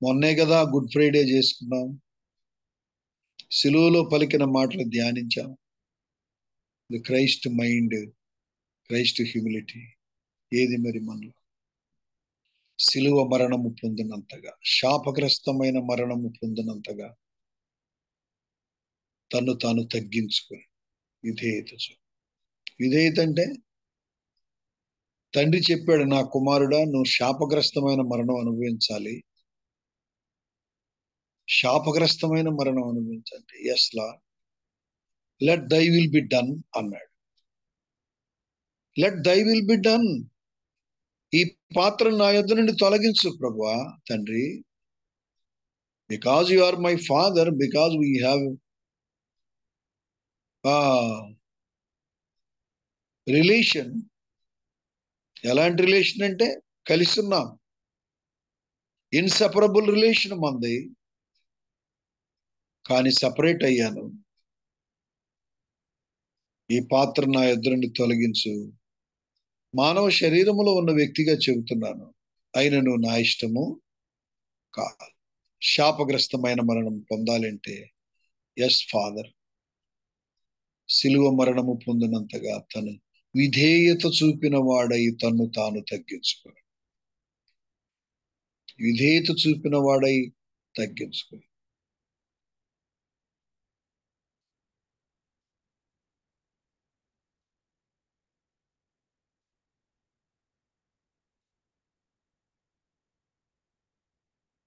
మొన్నే కదా గుడ్ ఫ్రైడే చేసుకున్నాం, సిలువలో పలికిన మాటలు ధ్యానించాం. The Christ mind, Christ humility. ఏది మరి మనలో? సిలువ మరణము పొందినంతగా, శాపగ్రస్తమైన మరణము పొందినంతగా తను తాను తగ్గించుకుని విధేయత. విధేయత అంటే తండ్రి చెప్పాడు, నా కుమారుడా నువ్వు శాపగ్రస్తమైన మరణం అనుభవించాలి. శాపగ్రస్తమైన మరణం అనుభవించండి. Yes Lord, let thy will be done అన్నాడు. Let thy will be done. ఈ పాత్రను నా యొద్ద నుండి తొలగించు ప్రభువా తండ్రి. Because you are my father, because we have relation. ఎలాంటి రిలేషన్ అంటే కలిసి ఉన్నాం, ఇన్సెపరబుల్ రిలేషన్ మంది. కానీ సపరేట్ అయ్యాను. ఈ పాత్ర నా యొద్ద నుండి తొలగించు. మానవ శరీరములో ఉన్న వ్యక్తిగా చెబుతున్నాను, అయినను నా ఇష్టము కాదు. శాపగ్రస్తమైన మరణం పొందాలంటే ఎస్ ఫాదర్, సిలువ మరణము పొందినంతగా తను విధేయత చూపిన వాడై తన్ను తాను తగ్గించుకుని, విధేయత చూపిన వాడై తగ్గించుకుని.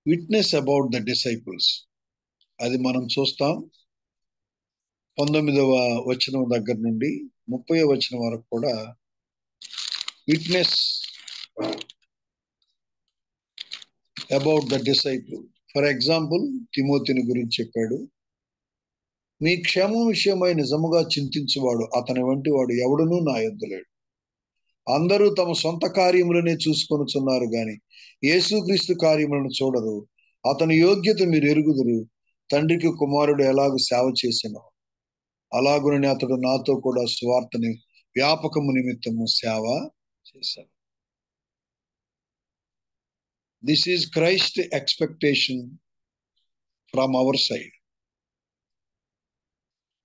విట్నెస్ అబౌట్ ద డిసైపుల్స్, అది మనం చూస్తాం 19వ వచనం దగ్గర నుండి 30వ వచనం వరకు కూడా. Witness about the disciple. For example తిమోతిని గురించి చెప్పాడు. మీ క్షేమం విషయమై నిజముగా చింతించువాడు అతని వంటి వాడు ఎవడునూ నా యొద్ద లేడు. అందరూ తమ సొంత కార్యములనే చూసుకొనుచున్నారు గాని యేసుక్రీస్తు కార్యములను చూడరు. అతని యోగ్యత మీరు ఎరుగుదురు. తండ్రికి కుమారుడు ఎలాగూ సేవ చేసినో అలాగునని అతడు నాతో కూడా సువార్తని వ్యాపకము నిమిత్తము సేవ చేశాడు. This is Christ expectation from our side.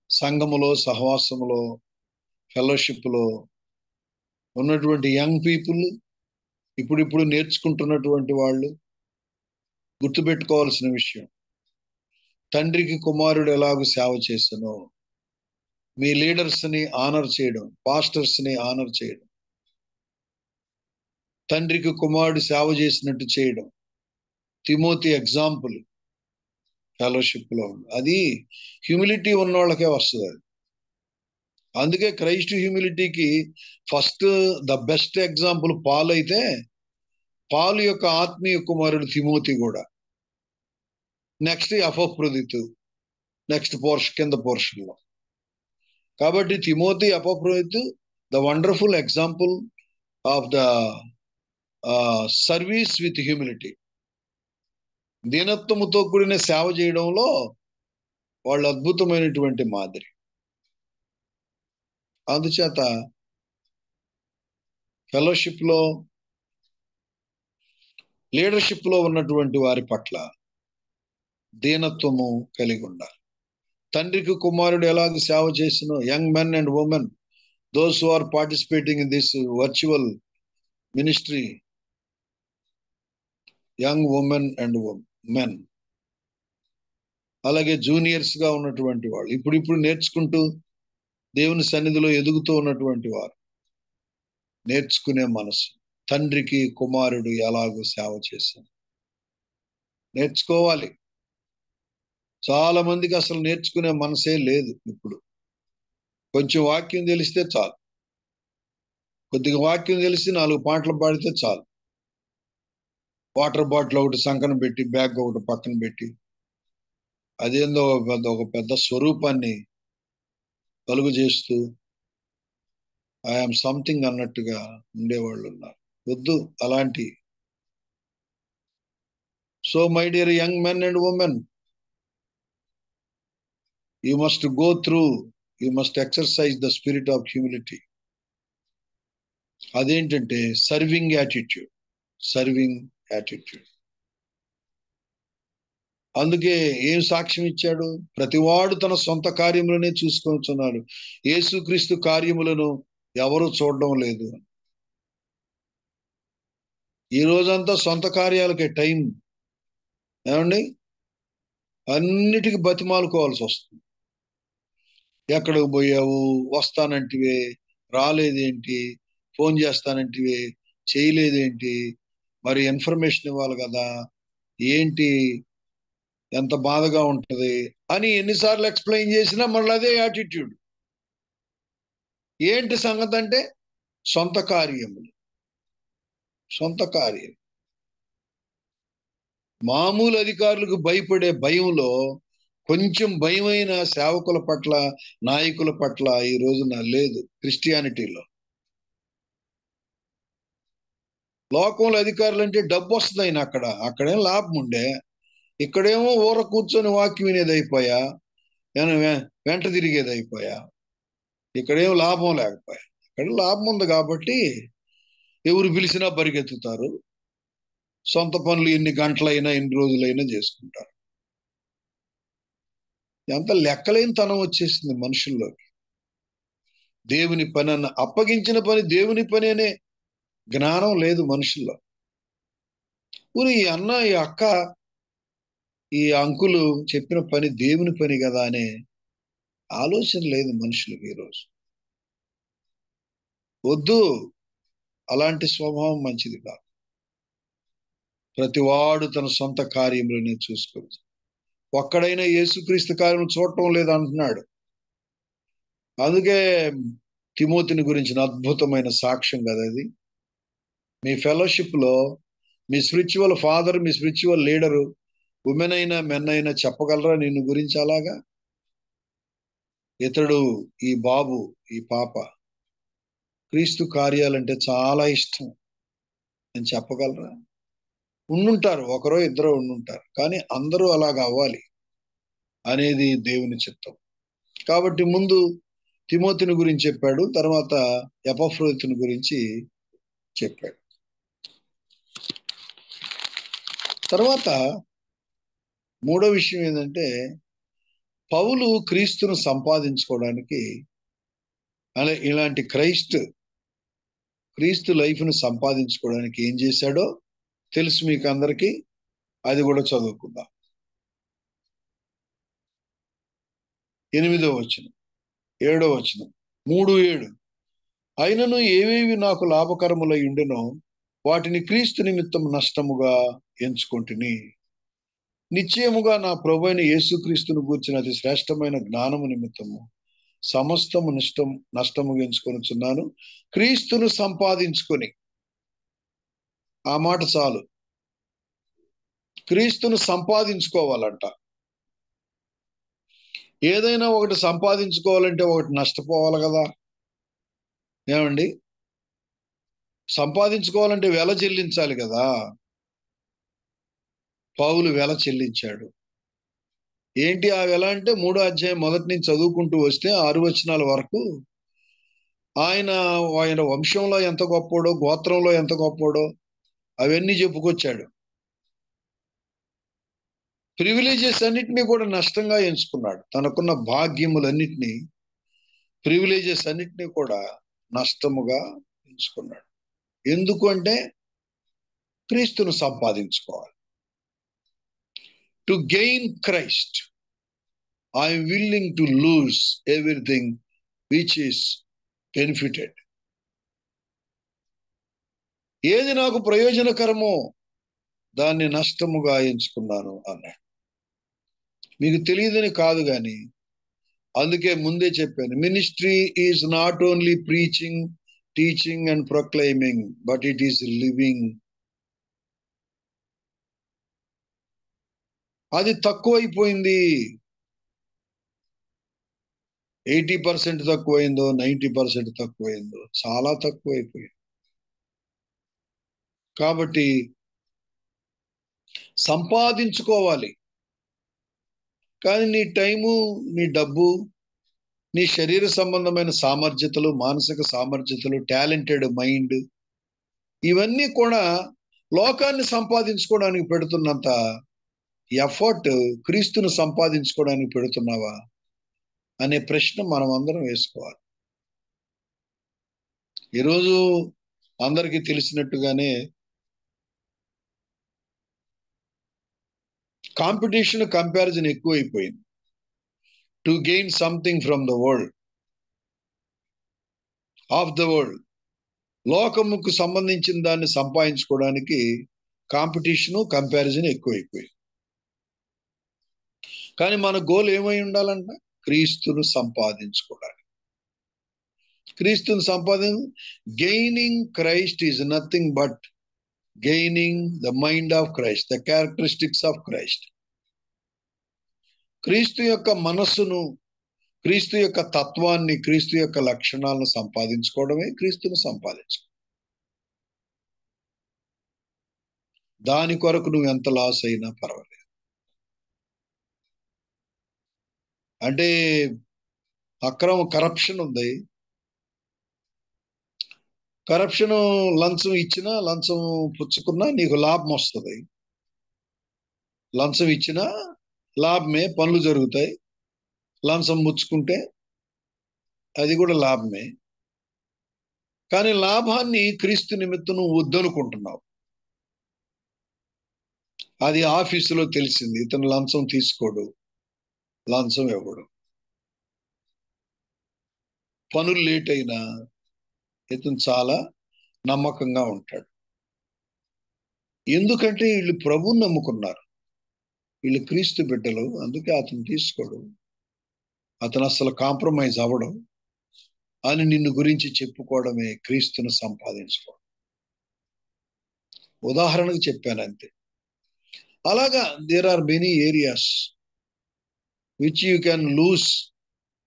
సంఘములో, సహవాసములో, ఫెలోషిప్లో ఉన్నటువంటి యంగ్ పీపుల్, ఇప్పుడిప్పుడు నేర్చుకుంటున్నటువంటి వాళ్ళు గుర్తుపెట్టుకోవాల్సిన విషయం, తండ్రికి కుమారుడు ఎలాగూ సేవ చేసనో మీ లీడర్స్ ని ఆనర్ చేయడం, పాస్టర్స్ ని ఆనర్ చేయడం, తండ్రికి కుమారుడు సేవ చేసినట్టు చేయడం. తిమోతి ఎగ్జాంపుల్ ఫెలోషిప్ లో. అది హ్యూమిలిటీ ఉన్న వాళ్ళకే వస్తుంది. అది అందుకే క్రైస్ట్ హ్యూమిలిటీకి first the best example Paul అయితే, పాలు యొక్క ఆత్మీయ కుమారుడు తిమోతి కూడా. నెక్స్ట్ అపఫ్రోదితు, నెక్స్ట్ కింద పోర్షన్ లో. కాబట్టి తిమోతి, అపఫ్రోదితు the wonderful example of the service with humility. దీనత్వముతో కూడిన సేవ చేయడంలో వాళ్ళు అద్భుతమైనటువంటి మాదిరి. అందుచేత ఫెలోషిప్ లో, లీడర్షిప్ లో ఉన్నటువంటి వారి పట్ల దీనత్వము కలిగి ఉండాలి. తండ్రికి కుమారుడు ఎలాగ సేవ చేసినో young men and women, those who are participating in this virtual ministry, young women and men, అలాగే జూనియర్స్ గా ఉన్నటువంటి వాళ్ళు, ఇప్పుడు నేర్చుకుంటూ దేవుని సన్నిధిలో ఎదుగుతూ ఉన్నటువంటి వారు, నేర్చుకునే మనసు, తండ్రికి కుమారుడు ఎలాగో సేవ చేశాను నేర్చుకోవాలి. చాలా మందికి అసలు నేర్చుకునే మనసే లేదు. ఇప్పుడు కొంచెం వాక్యం తెలిస్తే చాలు, కొద్దిగా వాక్యం తెలిసి 4 పాటలు పాడితే చాలు, వాటర్ బాటిల్ ఒకటి సంకన పెట్టి, బ్యాగ్ ఒకటి పక్కన పెట్టి, అదేందో ఒక పెద్ద స్వరూపాన్ని కలుగు చేస్తూ ఐఎమ్ సంథింగ్ అన్నట్టుగా ఉండేవాళ్ళు ఉన్నారు. వద్దు అలాంటి. So my dear young men and women, you must go through, you must exercise the spirit of humility. అదేంటంటే సర్వింగ్ యాటిట్యూడ్, సర్వింగ్ యాటిట్యూడ్. అందుకే ఏం సాక్ష్యం ఇచ్చాడు? ప్రతివాడు తన సొంత కార్యములనే చూసుకొనుచున్నాడు, యేసుక్రీస్తు కార్యములను ఎవరు చూడడం లేదు. ఈ రోజంతా సొంత కార్యాలకే టైం. ఏమండి, అన్నిటికీ బతిమాలుకోవాల్సి వస్తుంది. ఎక్కడికి పోయావు, వస్తానంటివే, రాలేదేంటి, ఫోన్ చేస్తానంటే చేయలేదేంటి, మరి ఇన్ఫర్మేషన్ ఇవ్వాలి కదా, ఏంటి, ఎంత బాధగా ఉంటది అని ఎన్నిసార్లు ఎక్స్ప్లెయిన్ చేసినా మళ్ళీ అదే యాటిట్యూడ్. ఏంటి సంగతి అంటే సొంత కార్యములు, సొంత కార్యం. మామూలు అధికారులకు భయపడే భయంలో కొంచెం భయమైన సేవకుల పట్ల, నాయకుల పట్ల ఈ రోజున లేదు క్రిస్టియానిటీలో. లోకంలో అధికారులు అంటే డబ్బు వస్తుంది ఆయన, అక్కడేం లాభం ఉండే, ఇక్కడేమో ఊర కూర్చొని వాక్యం వినేది అయిపోయా, వెంట తిరిగేది అయిపోయా, ఇక్కడేం లాభం లేకపోయా. ఇక్కడ లాభం ఉంది కాబట్టి ఎవరు పిలిచినా పరిగెత్తుతారు, సొంత పనులు ఎన్ని గంటలైనా ఎన్ని రోజులైనా చేసుకుంటారు. ఎంత లెక్కలేని తనం వచ్చేసింది మనుషుల్లోకి. దేవుని పని అన్న అప్పగించిన పని దేవుని పని అనే జ్ఞానం లేదు మనుషుల్లో. ఈ అన్న, ఈ అక్క, ఈ అంకులు చెప్పిన పని దేవుని పని కదా అనే ఆలోచన లేదు మనుషులకు ఈరోజు. వద్దు, అలాంటి స్వభావం మంచిది కాదు. ప్రతివాడు తన సొంత కార్యములనే చూసుకోవచ్చు. ఒక్కడైనా యేసుక్రీస్తు కార్యం చూడటం లేదు అంటున్నాడు. అందుకే తిమోతిని గురించిన అద్భుతమైన సాక్ష్యం కదా అది. మీ ఫెలోషిప్ లో మీ స్పిరిచువల్ ఫాదర్, మీ స్పిరిచువల్ లీడరు, ఉమెన్ అయినా మెన్ అయినా చెప్పగలరా నిన్ను గురించి అలాగా? ఇతడు, ఈ బాబు, ఈ పాప క్రీస్తు కార్యాలంటే చాలా ఇష్టం అని చెప్పగలరా? ఉండుంటారు, ఒకరో ఇద్దరు ఉండుంటారు, కానీ అందరూ అలాగ అవ్వాలి అనేది దేవుని చిత్తం. కాబట్టి ముందు తిమోతిని గురించి చెప్పాడు, తర్వాత ఎపఫ్రోదితుని గురించి చెప్పాడు. తర్వాత మూడో విషయం ఏంటంటే, పౌలు క్రీస్తును సంపాదించుకోవడానికి, ఇలాంటి క్రీస్తు లైఫ్ను సంపాదించుకోవడానికి ఏం చేశాడో తెలుసు మీకు అందరికీ. అది కూడా చదువుకుందాం. 8వ వచనం, 7వ వచనం, 3:7. అయినను ఏవేవి నాకు లాభకరములై ఉండెనో వాటిని క్రీస్తు నిమిత్తం నష్టముగా ఎంచుకొంటిని. నిశ్చయముగా నా ప్రభువైన యేసుక్రీస్తును గూర్చిన అతి శ్రేష్టమైన జ్ఞానము నిమిత్తము సమస్తము నష్టముగా ఎంచుకొనుచున్నాను. క్రీస్తును సంపాదించుకొని, ఆ మాట చాలు. క్రీస్తును సంపాదించుకోవాలంట. ఏదైనా ఒకటి సంపాదించుకోవాలంటే ఒకటి నష్టపోవాలి కదా. ఏమండి, సంపాదించుకోవాలంటే వెల చెల్లించాలి కదా. పౌలు వెల చెల్లించాడు. ఏంటి ఆ వెల అంటే, 3వ అధ్యాయం మొదటి నుంచి చదువుకుంటూ వస్తే 6 వచనాల వరకు ఆయన వంశంలో ఎంత గొప్పోడో, గోత్రంలో ఎంత గొప్పోడో అవన్నీ చెప్పుకొచ్చాడు. ప్రివిలేజెస్ అన్నిటినీ కూడా నష్టంగా ఎంచుకున్నాడు. తనకున్న భాగ్యములన్నిటినీ, ప్రివిలేజెస్ అన్నిటినీ కూడా నష్టముగా ఎంచుకున్నాడు. ఎందుకు అంటే క్రీస్తును సంపాదించుకోవాలి. To gain Christ I'm willing to lose everything which is benefited. ఏది నాకు ప్రయోజనకరమో దాన్ని నష్టముగా ఎంచుకున్నాను అన్నాడు. మీకు తెలియదని కాదు కానీ, అందుకే ముందే చెప్పాను, ministry is not only preaching, teaching and proclaiming, but it is living. అది తక్కువైపోయింది. 80% తక్కువైందో, 90% తక్కువైందో, చాలా తక్కువైపోయింది. కాబట్టి సంపాదించుకోవాలి. కానీ నీ టైము, నీ డబ్బు, నీ శరీర సంబంధమైన సామర్థ్యతలు, మానసిక సామర్థ్యతలు, టాలెంటెడ్ మైండ్, ఇవన్నీ కూడా లోకాన్ని సంపాదించుకోవడానికి పెడుతున్నంత ఎఫర్ట్ క్రీస్తును సంపాదించుకోవడానికి పెడుతున్నావా అనే ప్రశ్న మనం అందరం వేసుకోవాలి. ఈరోజు అందరికీ తెలిసినట్టుగానే కాంపిటీషన్, కంపారిజన్ ఎక్కువైపోయింది. To gain something from the world. Of the world. లోకముకు సంబంధించిన దాన్ని సంపాదించుకోవడానికి కాంపిటీషను, కంపారిజన్ ఎక్కువైపోయింది. కానీ మన గోల్ ఏమై ఉండాలంట? క్రీస్తును సంపాదించుకోవడానికి. క్రీస్తుని gaining Christ is nothing but gaining the mind of Christ, the characteristics of Christ. క్రీస్తు యొక్క మనస్సును, క్రీస్తు యొక్క తత్వాన్ని, క్రీస్తు యొక్క లక్షణాలను సంపాదించుకోవడమే క్రీస్తును సంపాదించడం. దాని కొరకు నువ్వు ఎంత లాస్ అయినా పర్వాలేదు. అంటే కరప్షన్ ఉంది. కరప్షన్, లంచం ఇచ్చినా, లంచం పుచ్చుకున్నా నీకు లాభం వస్తుంది. లంచం ఇచ్చినా లాభమే, పనులు జరుగుతాయి. లంచం పుచ్చుకుంటే అది కూడా లాభమే. కానీ లాభాన్ని క్రీస్తు నిమిత్తం నువ్వు వద్దనుకుంటున్నావు. అది ఆఫీసులో తెలిసింది, ఇతను లంచం తీసుకోడు, లంచం ఇవ్వడు. పనులు లేట్ అయినా ఇతను చాలా నమ్మకంగా ఉంటాడు. ఎందుకంటే వీళ్ళు ప్రభువుని నమ్ముకున్నారు, వీళ్ళు క్రీస్తు బిడ్డలు. అందుకే అతను తీసుకోడు, అతను అసలు కాంప్రమైజ్ అవ్వడం అని నిన్ను గురించి చెప్పుకోవడమే క్రీస్తును సంపాదించుకోవడం. ఉదాహరణకు చెప్పాను అంతే. అలాగా there are many areas which you can lose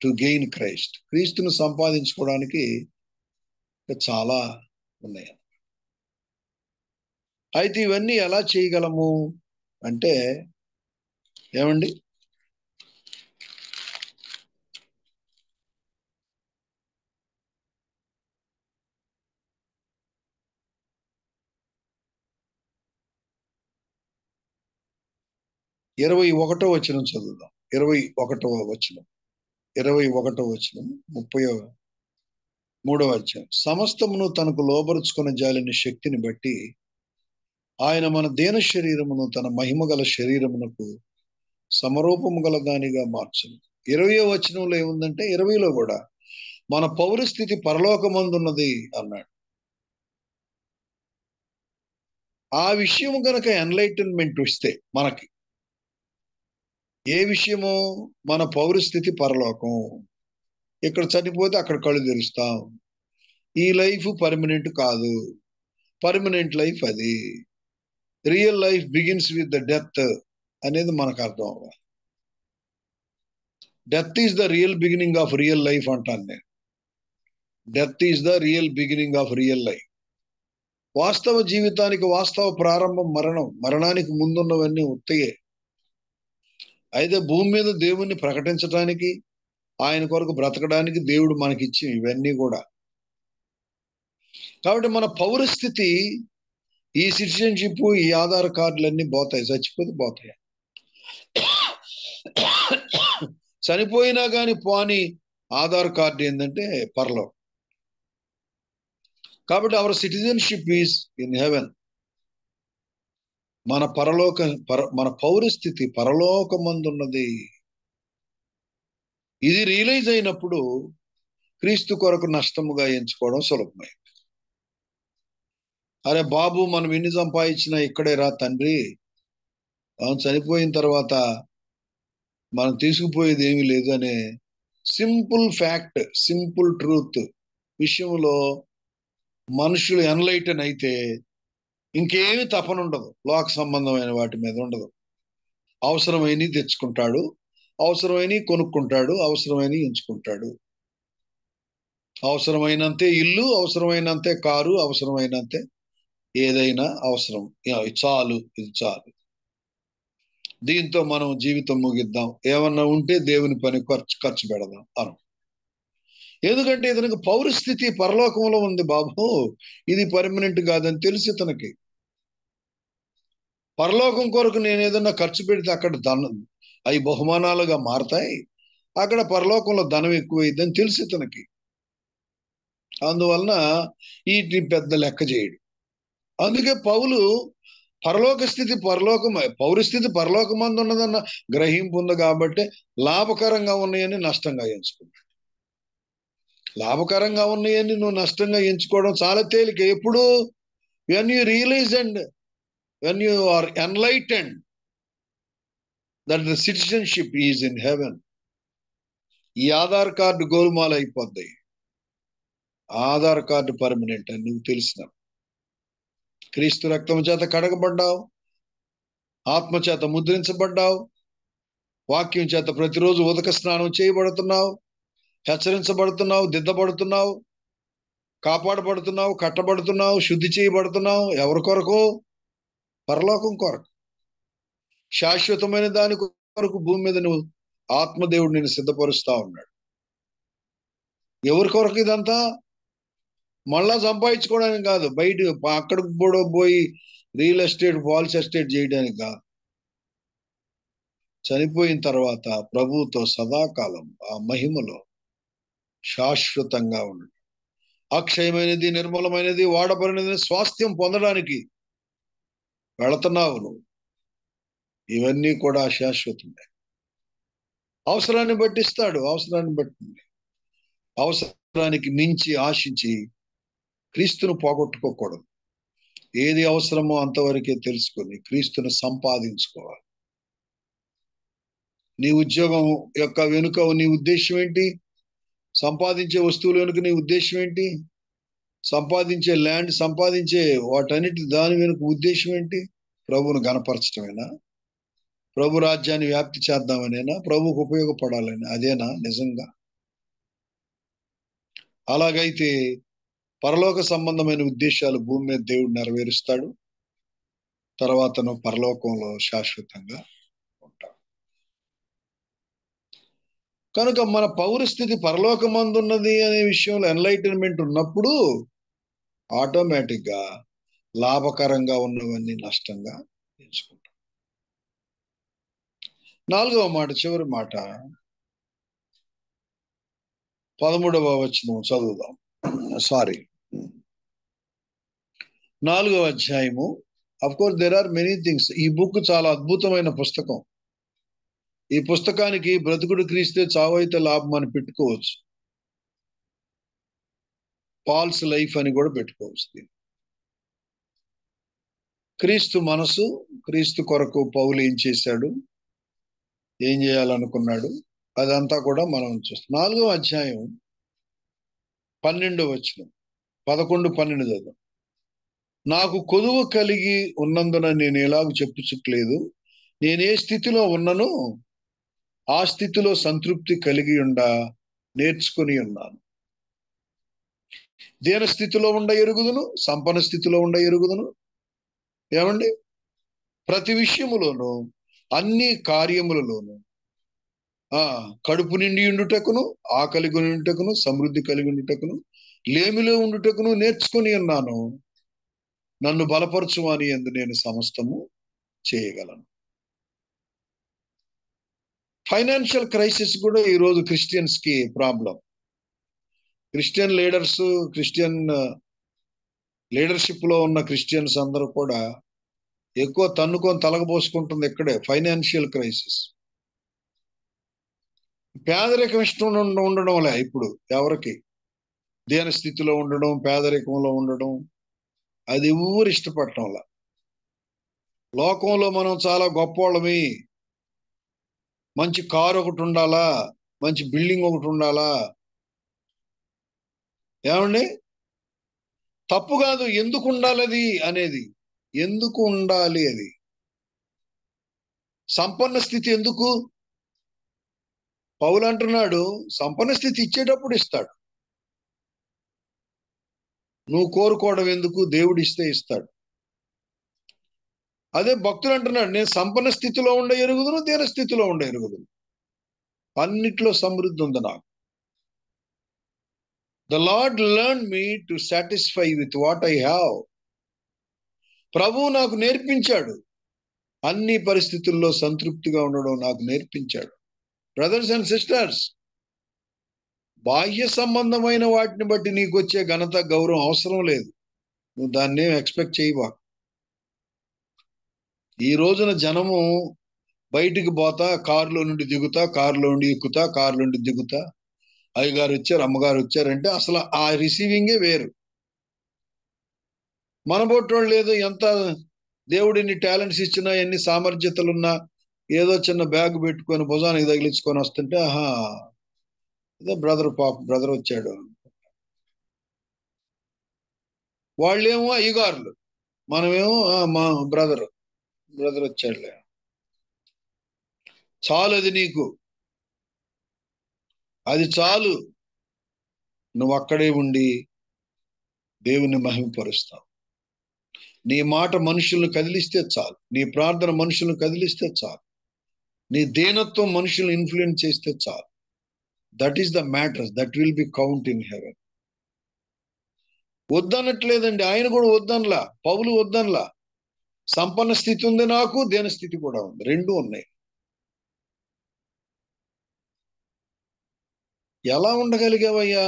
to gain Christ. క్రీస్తును సంపాదించుకోవడానికి చాలా ఉన్నాయి. అయితే ఇవన్నీ ఎలా చేయగలము అంటే, ఏమండి, ఇరవై ఒకటో వచనం చదువుదాం. 21వ వచనం, 21వ వచనం, 33వ అధ్యాయం. సమస్తమును తనకు లోబరుచుకున్న జాలిన శక్తిని బట్టి ఆయన మన దేన శరీరమును తన మహిమ గల శరీరమునకు సమరూపము గల దానిగా మార్చును. 20వ వచనంలో ఏముందంటే, 20లో కూడా మన పౌరస్థితి పరలోకమందున్నది అన్నాడు. ఆ విషయం కనుక ఎన్లైటన్మెంట్ ఇస్తే మనకి, ఏ విషయము? మన పౌరస్థితి పరలోకం. ఇక్కడ చనిపోతే అక్కడ కళ్ళు తెరుస్తాం. ఈ లైఫ్ పర్మనెంట్ కాదు, పర్మనెంట్ లైఫ్ అది. Real life begins with the death అనేది మనకు అర్థం అవ్వాలి. Death is the real beginning of real life అంటాను నేను. Death is the real beginning of real life. వాస్తవ జీవితానికి వాస్తవ ప్రారంభం మరణం. మరణానికి ముందున్నవన్నీ ఉత్తయే. అయితే భూమి మీద దేవుణ్ణి ప్రకటించడానికి, ఆయన కొరకు బ్రతకడానికి దేవుడు మనకిచ్చి ఇవన్నీ కూడా. కాబట్టి మన పౌరస్థితి, ఈ సిటిజన్షిప్, ఈ ఆధార్ కార్డులన్నీ పోతాయి, చచ్చిపోతే పోతాయి. చనిపోయినా కానీ పోని ఆధార్ కార్డు ఏంటంటే పరలోకం. కాబట్టి hour citizenship is in haven. మన మన పౌరస్థితి పరలోకమందున్నది. ఇది రియలైజ్ అయినప్పుడు క్రీస్తు కొరకు నష్టముగా ఎంచుకోవడం సులభమైంది. అరే బాబు, మనం ఎన్ని సంపాదించినా ఇక్కడే రా తండ్రి, చనిపోయిన తర్వాత మనం తీసుకుపోయేది ఏమీ లేదు అనే సింపుల్ ఫ్యాక్ట్, సింపుల్ ట్రూత్ విషయంలో మనుషులు ఎన్లైటన్ అయితే ఇంకేమి తపనుండదు. లోక సంబంధమైన వాటి మీద ఉండదు. అవసరమైనవి తెచ్చుకుంటాడు, అవసరమైనవి కొనుక్కుంటాడు, అవసరమైనవి ఎంచుకుంటాడు. అవసరమైనంతే ఇల్లు, అవసరమైనంతే కారు, అవసరమైనంతే ఏదైనా అవసరం. చాలు, ఇది చాలు, దీంతో మనం జీవితం ముగిద్దాం, ఏమన్నా ఉంటే దేవుని పని ఖర్చు పెడదాం అను. ఎందుకంటే ఇతనికి పౌరస్థితి పరలోకంలో ఉంది బాబు, ఇది పర్మనెంట్ కాదని తెలిసి ఇతనికి. పరలోకం కొరకు నేను ఏదన్నా ఖర్చు పెడితే అక్కడ ధనం, అవి బహుమానాలుగా మారతాయి, అక్కడ పరలోకంలో ధనం ఎక్కువైందని తెలిసి ఇతనికి. అందువలన వీటిని పెద్ద లెక్క చేయడు. అందుకే పౌలు పరలోక స్థితి పౌరస్థితి పరలోకమందు ఉన్నదన్న గ్రహింపు ఉంది కాబట్టి లాభకరంగా ఉన్నాయని నష్టంగా ఎంచుకుంటాడు. లాభకరంగా ఉన్నాయని నువ్వు నష్టంగా ఎంచుకోవడం చాలా తేలిక. ఎప్పుడు when you realize and when you are enlightened that the citizenship is in heaven. ఈ ఆధార్ కార్డు గోల్మాల్ అయిపోద్ది. ఆధార్ కార్డు పర్మనెంట్ అని నువ్వు తెలిసిన. క్రీస్తు రక్తం చేత కడగబడ్డావు, ఆత్మ చేత ముద్రించబడ్డావు, వాక్యం చేత ప్రతిరోజు ఉదక స్నానం చేయబడుతున్నావు, హెచ్చరించబడుతున్నావు, దిద్దబడుతున్నావు, కాపాడబడుతున్నావు, కట్టబడుతున్నావు, శుద్ధి చేయబడుతున్నావు. ఎవరి కొరకు? పరలోకం కొరకు, శాశ్వతమైన దాని కొరకు భూమి మీద నువ్వు ఆత్మదేవుడు నేను సిద్ధపరుస్తా ఉన్నాడు. ఎవరి కొరకు ఇదంతా? మళ్ళా సంపాదించుకోవడానికి కాదు, బయట అక్కడికి పోయి రియల్ ఎస్టేట్, ఫాల్స్ ఎస్టేట్ చేయడానికి కాదు. చనిపోయిన తర్వాత ప్రభువుతో సదాకాలం ఆ మహిమలో శాశ్వతంగా ఉండడం, అక్షయమైనది, నిర్మలమైనది, వాడబడినది స్వాస్థ్యం పొందడానికి వెళుతున్నావు నువ్వు. ఇవన్నీ కూడా శాశ్వతమే. అవసరాన్ని బట్టి ఇస్తాడు, అవసరాన్ని బట్టి. అవసరానికి మించి ఆశించి క్రీస్తును పోగొట్టుకోకూడదు. ఏది అవసరమో అంతవరకే తెలుసుకొని క్రీస్తును సంపాదించుకోవాలి. నీ ఉద్యోగం యొక్క వెనుక నీ ఉద్దేశం ఏంటి? సంపాదించే వస్తువుల వెనుక నీ ఉద్దేశం ఏంటి? సంపాదించే ల్యాండ్, సంపాదించే వాటన్నిటి దాని వెనుక ఉద్దేశం ఏంటి? ప్రభువును గణపరచడమేనా? ప్రభు రాజ్యాన్ని వ్యాప్తి చేద్దామనేనా? ప్రభువుకు ఉపయోగపడాలని అదేనా నిజంగా? అలాగైతే పరలోక సంబంధమైన ఉద్దేశాలు భూమి మీద దేవుడు నెరవేరుస్తాడు. తర్వాత నువ్వు పరలోకంలో శాశ్వతంగా ఉంటావు. కనుక మన పౌరస్థితి పరలోకమందున్నది అనే విషయంలో ఎన్లైటన్మెంట్ ఉన్నప్పుడు ఆటోమేటిక్ గా లాభకరంగా ఉన్నవన్నీ నష్టంగా ఎంచుకుంటాం. 4వ మాట, చివరి మాట 13వ వచనం చదువుదాం. 4వ అధ్యాయము. Of course there are many things. ఈ బుక్ చాలా అద్భుతమైన పుస్తకం. ఈ పుస్తకానికి బ్రతుకుడు క్రీస్తే చావైతే లాభం అని పెట్టుకోవచ్చు. పాల్స్ లైఫ్ అని కూడా పెట్టుకోవచ్చు. క్రీస్తు మనసు, క్రీస్తు కొరకు పౌలు ఏం చేశాడు, ఏం చేయాలనుకున్నాడు, అదంతా కూడా మనం చూస్తాం. 4వ అధ్యాయం 12వ వచనం, 11, 12 చదువు. నాకు కొదువు కలిగి ఉన్నందున నేను ఎలాగ చెప్పుచుట్లేదు. నేను ఏ స్థితిలో ఉన్ననో ఆ స్థితిలో సంతృప్తి కలిగి నేర్చుకుని ఉన్నాను. దీన స్థితిలో ఉండ ఎరుగుదును, సంపన్న స్థితిలో ఉండ ఎరుగుదును. ఏమండి? ప్రతి విషయములోను, అన్ని కార్యములలోను కడుపు నిండి ఉండుటకును, ఆకలి కొని ఉండుటకును, సమృద్ధి కలిగి ఉండుటకును, లేమిలో ఉండుటకును నేర్చుకుని ఉన్నాను. నన్ను బలపరచువాని యందు నేను సమస్తము చేయగలను. ఫైనాన్షియల్ క్రైసిస్ కూడా ఈరోజు క్రిస్టియన్స్ కి problem. Christian leaders, Christian leadership లో ఉన్న క్రిస్టియన్స్ అందరూ కూడా ఎక్కువ తన్నుకొని తలగబోసుకుంటుంది ఇక్కడే ఫైనాన్షియల్ క్రైసిస్. పేదరికం ఇష్టం ఉండడంలే ఇప్పుడు ఎవరికి. దీన స్థితిలో ఉండడం, పేదరికంలో ఉండడం, అది ఎవరు ఇష్టపడటంలా. లోకంలో మనం చాలా గొప్పోళ్ళమి, మంచి కారు ఒకటి ఉండాలా, మంచి బిల్డింగ్ ఒకటి ఉండాలా. ఏమండి? తప్పు కాదు, ఎందుకు ఉండాలి అది అనేది, ఎందుకు ఉండాలి అది? సంపన్న స్థితి ఎందుకు? పౌలు అంటున్నాడు, సంపన్న స్థితి ఇచ్చేటప్పుడు ఇస్తాడు. నువ్వు కోరుకోవడం ఎందుకు? దేవుడు ఇస్తే ఇస్తాడు. అదే భక్తులు అంటున్నాడు, నేను సంపన్న స్థితిలో ఉండే ఎరుగుదును, దీన స్థితిలో ఉండే ఎరుగుదును, అన్నిట్లో సమృద్ధి ఉంది నాకు. The lord learn me to satisfy with what I have. ప్రభువు నాకు నేర్పించాడు, అన్ని పరిస్థితుల్లో సంతృప్తిగా ఉండడం నాకు నేర్పించాడు. బ్రదర్స్ అండ్ సిస్టర్స్, బాహ్య సంబంధమైన వాటిని బట్టి నీకు వచ్చే ఘనత, గౌరవం అవసరం లేదు. నువ్వు దాన్ని ఎక్స్పెక్ట్ చేయవా. ఈ రోజున జనము బయటికి పోతా, కారులో నుండి దిగుతా, కారులో నుండి ఎక్కుతా, కారులో నుండి దిగుతా, అయ్యగారు వచ్చారు, అమ్మగారు వచ్చారంటే అసలు ఆ రిసీవింగే వేరు. మన బొట్టోళ్ళు లేదు, ఎంత దేవుడు ఎన్ని టాలెంట్స్ ఇచ్చినా, ఎన్ని సామర్థ్యతలున్నా, ఏదో చిన్న బ్యాగ్ పెట్టుకొని భుజానికి తగిలించుకొని వస్తుంటే, ఆహా అదే బ్రదర్, పాప బ్రదర్ వచ్చాడు. వాళ్ళేమో అయ్యగారులు, మనమేమో మా బ్రదర్ వచ్చాడులే, చాలు అది నీకు, అది చాలు, నువ్వు అక్కడే ఉండి దేవుని మహిమపరుస్తావు. నీ మాట మనుషులను కదిలిస్తే చాలు, నీ ప్రార్థన మనుషులను కదిలిస్తే చాలు, నీ దీనత్వం మనుషులను ఇన్ఫ్లుయెన్స్ చేస్తే చాలు. That is the matter, that will be count in heaven. వద్దనట్లేదండి, ఆయన కూడా వద్దనలా, పౌలు వద్దనలా. సంపన్న స్థితి ఉంది నాకు, దీన స్థితి కూడా ఉంది, రెండు ఉన్నాయి. ఎలా ఉండగలిగావయ్యా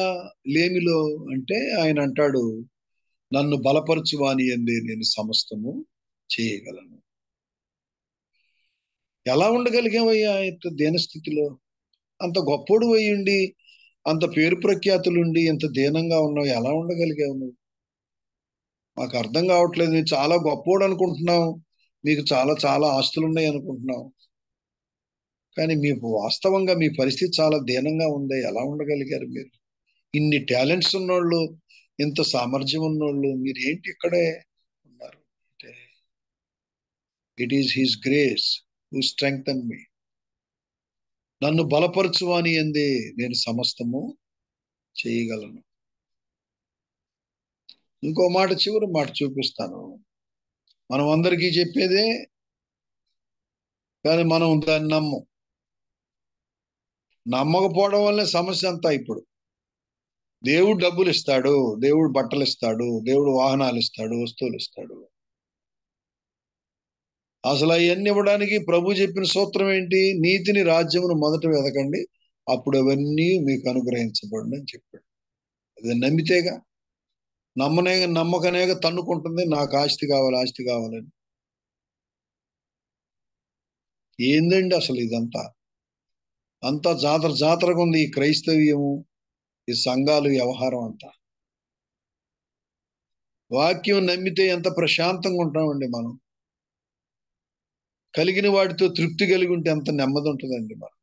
లేమిలో అంటే ఆయన అంటాడు, నన్ను బలపరచువాని యందే నేను సమస్తము చేయగలను. ఎలా ఉండగలిగావయ్యా ఇంత దీనస్థితిలో? అంత గొప్పోడు అయ్యుండి, అంత పేరు ప్రఖ్యాతులుండి, ఇంత దీనంగా ఉన్నావు, ఎలా ఉండగలిగావు నువ్వు? మాకు అర్థం కావట్లేదు. నువ్వు చాలా గొప్పోడు అనుకుంటున్నావు, మీకు చాలా చాలా ఆస్తులు ఉన్నాయి అనుకుంటున్నావు, కానీ మీకు వాస్తవంగా మీ పరిస్థితి చాలా దీనంగా ఉంది. ఎలా ఉండగలిగారు మీరు? ఇన్ని టాలెంట్స్ ఉన్నోళ్ళు, ఇంత సామర్థ్యం ఉన్నోళ్ళు, మీరు ఏంటి ఇక్కడే ఉన్నారు అంటే, it is his grace who strengthen me. నన్ను బలపరచువాని యందే నేను సమస్తము చేయగలను. ఇంకో మాట, చివరి మాట చూపిస్తాను. మనం అందరికీ చెప్పేదే, కానీ మనం దాన్ని నమ్మకపోవడం వల్లే సమస్య అంతా. ఇప్పుడు దేవుడు డబ్బులు ఇస్తాడు, దేవుడు బట్టలు ఇస్తాడు, దేవుడు వాహనాలు ఇస్తాడు, వస్తువులు ఇస్తాడు. అసలు అవన్నీ ఇవ్వడానికి ప్రభు చెప్పిన సూత్రం ఏంటి? నీతిని, రాజ్యమును మొదట వెతకండి, అప్పుడు అవన్నీ మీకు అనుగ్రహించబడి అని చెప్పాడు. అది నమ్మితేగా. నమ్మకనేగా తన్నుకుంటుంది, నాకు ఆస్తి కావాలి, ఆస్తి కావాలని. ఏందండి అసలు ఇదంతా? అంతా జాతరగా ఉంది ఈ క్రైస్తవ్యము, ఈ సంఘాలు వ్యవహారం అంతా. వాక్యం నమ్మితే ఎంత ప్రశాంతంగా ఉంటామండి మనం. కలిగిన వాటితో తృప్తి కలిగి ఉంటే ఎంత నెమ్మది ఉంటుందండి మనం.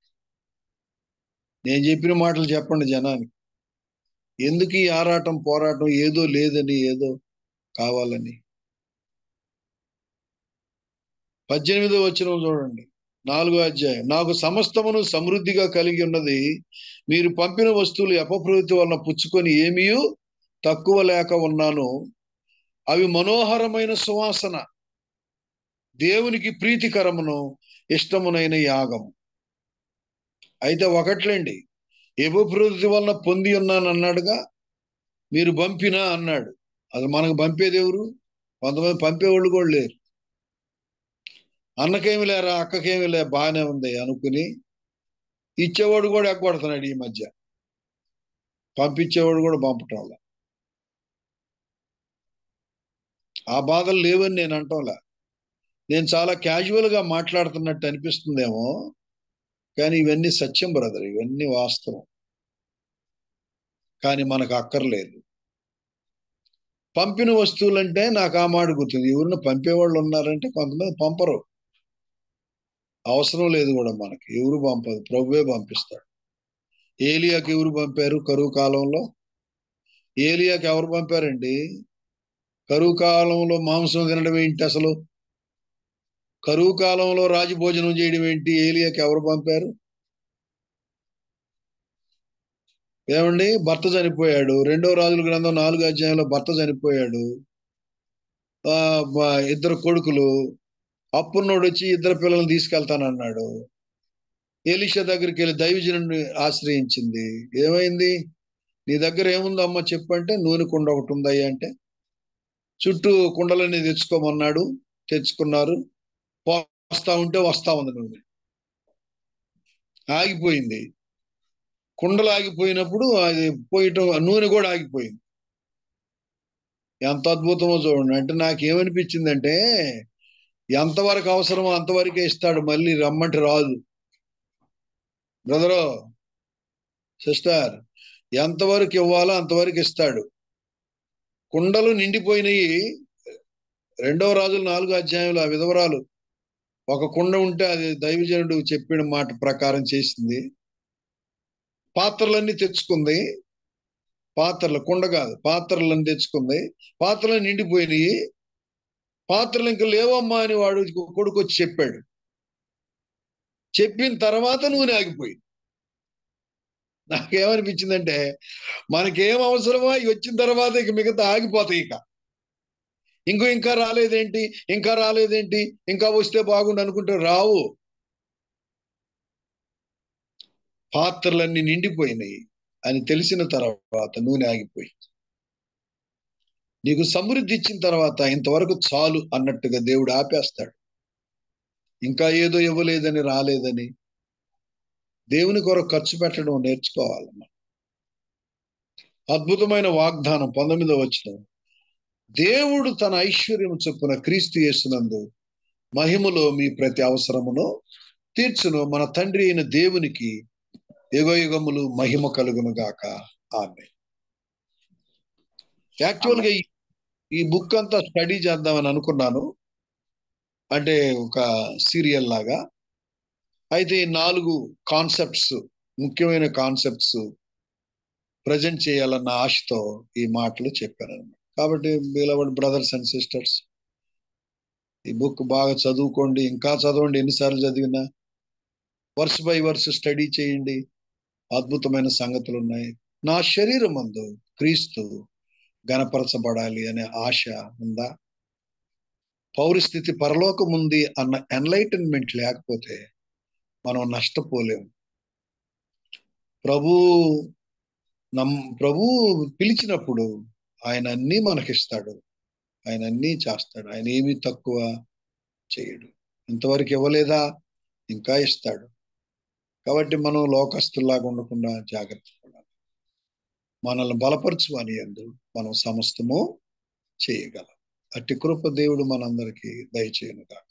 నేను చెప్పిన మాటలు చెప్పండి జనానికి. ఎందుకు ఈ ఆరాటం, పోరాటం, ఏదో లేదని, ఏదో కావాలని. 18వ వచనం చూడండి, 4వ అధ్యాయం. నాకు సమస్తమును సమృద్ధిగా కలిగి ఉన్నది, మీరు పంపిన వస్తువులు అపప్రవృత్తి వలన పుచ్చుకొని ఏమీ తక్కువ లేక ఉన్నాను. అవి మనోహరమైన సువాసన, దేవునికి ప్రీతికరమును ఇష్టమునైన యాగము. అయితే ఒకట్లేండి, అపప్రవృత్తి వలన పొంది ఉన్నాను అన్నాడుగా, మీరు పంపినా అన్నాడు. అది మనకు పంపేది ఎవరు? కొంతమంది పంపేవాళ్ళు కూడా లేరు. అన్నకేమి లేరా, అక్కకేమి లే, బాగానే ఉంది అనుకుని ఇచ్చేవాడు కూడా ఎగ్గొడుతున్నాడు ఈ మధ్య, పంపించేవాడు కూడా పంపటంలా. ఆ బాధలు లేవని నేను అంటంలా. నేను చాలా క్యాజువల్ గా మాట్లాడుతున్నట్టు అనిపిస్తుందేమో, కానీ ఇవన్నీ సత్యం బ్రదర్, ఇవన్నీ వాస్తవం. కానీ మనకు అక్కర్లేదు. పంపిన వస్తువులంటే నాకు ఆ మాట గుర్తుంది. ఎవరిని పంపేవాళ్ళు ఉన్నారంటే కొంతమంది పంపరు, అవసరం లేదు కూడా మనకి. ఎవరు పంపదు, ప్రభువే పంపిస్తాడు. ఏలియాకి ఎవరు పంపారు కరువు కాలంలో? ఏలియాకి ఎవరు పంపారండి? కరువు కాలంలో మాంసం తినడం ఏంటి అసలు? కరువు కాలంలో రాజభోజనం చేయడం ఏంటి? ఏలియాకి ఎవరు పంపారు? ఏమండి, భర్త చనిపోయాడు. 2వ రాజుల గ్రంథం 4వ అధ్యాయంలో భర్త చనిపోయాడు. ఇద్దరు కొడుకులు. అప్పున్నోడు వచ్చి ఇద్దరు పిల్లల్ని తీసుకెళ్తానన్నాడు. ఎలీషా దగ్గరికి వెళ్ళి దైవజనుడిని ఆశ్రయించింది. ఏమైంది? నీ దగ్గర ఏముందమ్మా చెప్పంటే, నూనె కుండ ఒకటి ఉందయ్యా అంటే, చుట్టూ కుండలన్నీ తెచ్చుకోమన్నాడు. తెచ్చుకున్నారు. వస్తా ఉంటే వస్తా ఉంది నూనె. ఆగిపోయింది. కుండలు ఆగిపోయినప్పుడు అది పోయటం, నూనె కూడా ఆగిపోయింది. ఎంత అద్భుతమో చూడండి. అంటే నాకేమనిపించిందంటే, ఎంతవరకు అవసరమో అంతవరకే ఇస్తాడు, మళ్ళీ రమ్మంటే రాదు. బ్రదరు, సిస్టర్, ఎంతవరకు ఇవ్వాలో అంతవరకు ఇస్తాడు. కుండలు నిండిపోయినాయి. 2వ రాజులు 4వ అధ్యాయంలో ఆ విధవరాలు ఒక కుండ ఉంటే అది దైవజనుడు చెప్పిన మాట ప్రకారం చేసింది. పాత్రలన్నీ తెచ్చుకుంది. పాత్రలు, కుండ కాదు, పాత్రలన్నీ తెచ్చుకుంది. పాత్రలు నిండిపోయినాయి. పాత్రలు ఇంకా లేవమ్మా అని వాడు కొడుకు వచ్చి చెప్పాడు. చెప్పిన తర్వాత నూనె ఆగిపోయింది. నాకేమనిపించిందంటే, మనకేం అవసరమో ఇవి వచ్చిన తర్వాత ఇక మిగతా ఆగిపోతాయి. ఇంకా రాలేదేంటి, ఇంకా రాలేదేంటి, ఇంకా వస్తే బాగుండు అనుకుంటే రావు. పాత్రలన్నీ నిండిపోయినాయి అని తెలిసిన తర్వాత నూనె ఆగిపోయి, నీకు సమృద్ధి ఇచ్చిన తర్వాత ఇంతవరకు చాలు అన్నట్టుగా దేవుడు ఆపేస్తాడు. ఇంకా ఏదో ఇవ్వలేదని, రాలేదని దేవుని కొరకు ఖర్చు పెట్టడం నేర్చుకోవాలమ్మా. అద్భుతమైన వాగ్దానం 19వ వచనం, దేవుడు తన ఐశ్వర్యం చొప్పున క్రీస్తు యేసునందు మహిమలో మీ ప్రతి అవసరమును తీర్చును. మన తండ్రి అయిన దేవునికి యుగయుగములు మహిమ కలుగును గాక. ఆమేన్. యాక్చువల్గా ఈ బుక్ అంతా స్టడీ చేద్దామని అనుకున్నాను, అంటే ఒక సీరియల్ లాగా. అయితే ఈ 4 కాన్సెప్ట్స్, ముఖ్యమైన కాన్సెప్ట్స్ ప్రజెంట్ చేయాలన్న ఆశతో ఈ మాటలు చెప్పాను. కాబట్టి బిలవడ్ బ్రదర్స్ అండ్ సిస్టర్స్, ఈ బుక్ బాగా చదువుకోండి. ఇంకా చదవండి, ఎన్నిసార్లు చదివినా. వర్స్ బై వర్స్ స్టడీ చేయండి. అద్భుతమైన సంగతులు ఉన్నాయి. నా శరీరం మందు క్రీస్తు గణపరచబడాలి అనే ఆశ ఉందా? పౌరస్థితి పరలోకం ఉంది అన్న ఎన్లైటన్మెంట్ లేకపోతే మనం నష్టపోలేము. ప్రభు పిలిచినప్పుడు ఆయన అన్నీ మనకిస్తాడు, ఆయన అన్నీ చేస్తాడు. ఆయన ఏమీ తక్కువ చేయడు. ఇంతవరకు ఇవ్వలేదా, ఇంకా ఇస్తాడు. కాబట్టి మనం లోకస్తుల్లాగా ఉండకుండా జాగ్రత్త పడాలి. మనల్ని బలపరచు అని యందు మనం సమస్తము చేయగలం. అట్టి కృప దేవుడు మనందరికీ దయచేయునుగాక.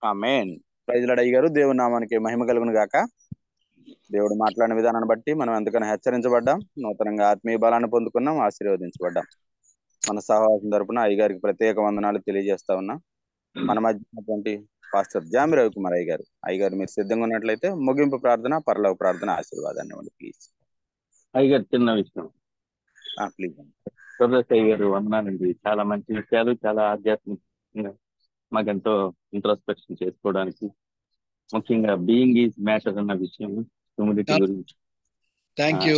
ఆమేన్. ప్రైజ్ లార్డ్ అయ్యగారు. దేవుని నామానికి మహిమ కలుగును గాక. దేవుడు మాట్లాడిన విధానాన్ని బట్టి మనం ఎంతగానో హెచ్చరించబడ్డాం, నూతనంగా ఆత్మీయ బలాన్ని పొందుకున్నాం, ఆశీర్వదించబడ్డాం. మన సహవాసం తరపున అయ్యగారికి ప్రత్యేక వందనాలు తెలియజేస్తా ఉన్నా. మన మధ్య ఉన్నటువంటి పాస్టర్ జామి రవికుమార్ అయ్యగారు మీరు సిద్ధంగా ఉన్నట్లయితే ముగింపు ప్రార్థన, పరలోక ప్రార్థన, ఆశీర్వాదాన్ని ఇవ్వండి ప్లీజ్. అయ్యగారు చిన్న విషయం. ప్లీజ్. సురేష్ అయ్యగారు వందనాలండి. చాలా మంచి విషయాలు, చాలా ఆధ్యాత్మికంగా మాకెంతో ఇంట్రోస్పెక్షన్ చేసుకోవడానికి, ముఖ్యంగా బీయింగ్ ఈజ్ మ్యాటర్ అన్న విషయం, హ్యూమిలిటీ గురించి థ్యాంక్ యూ.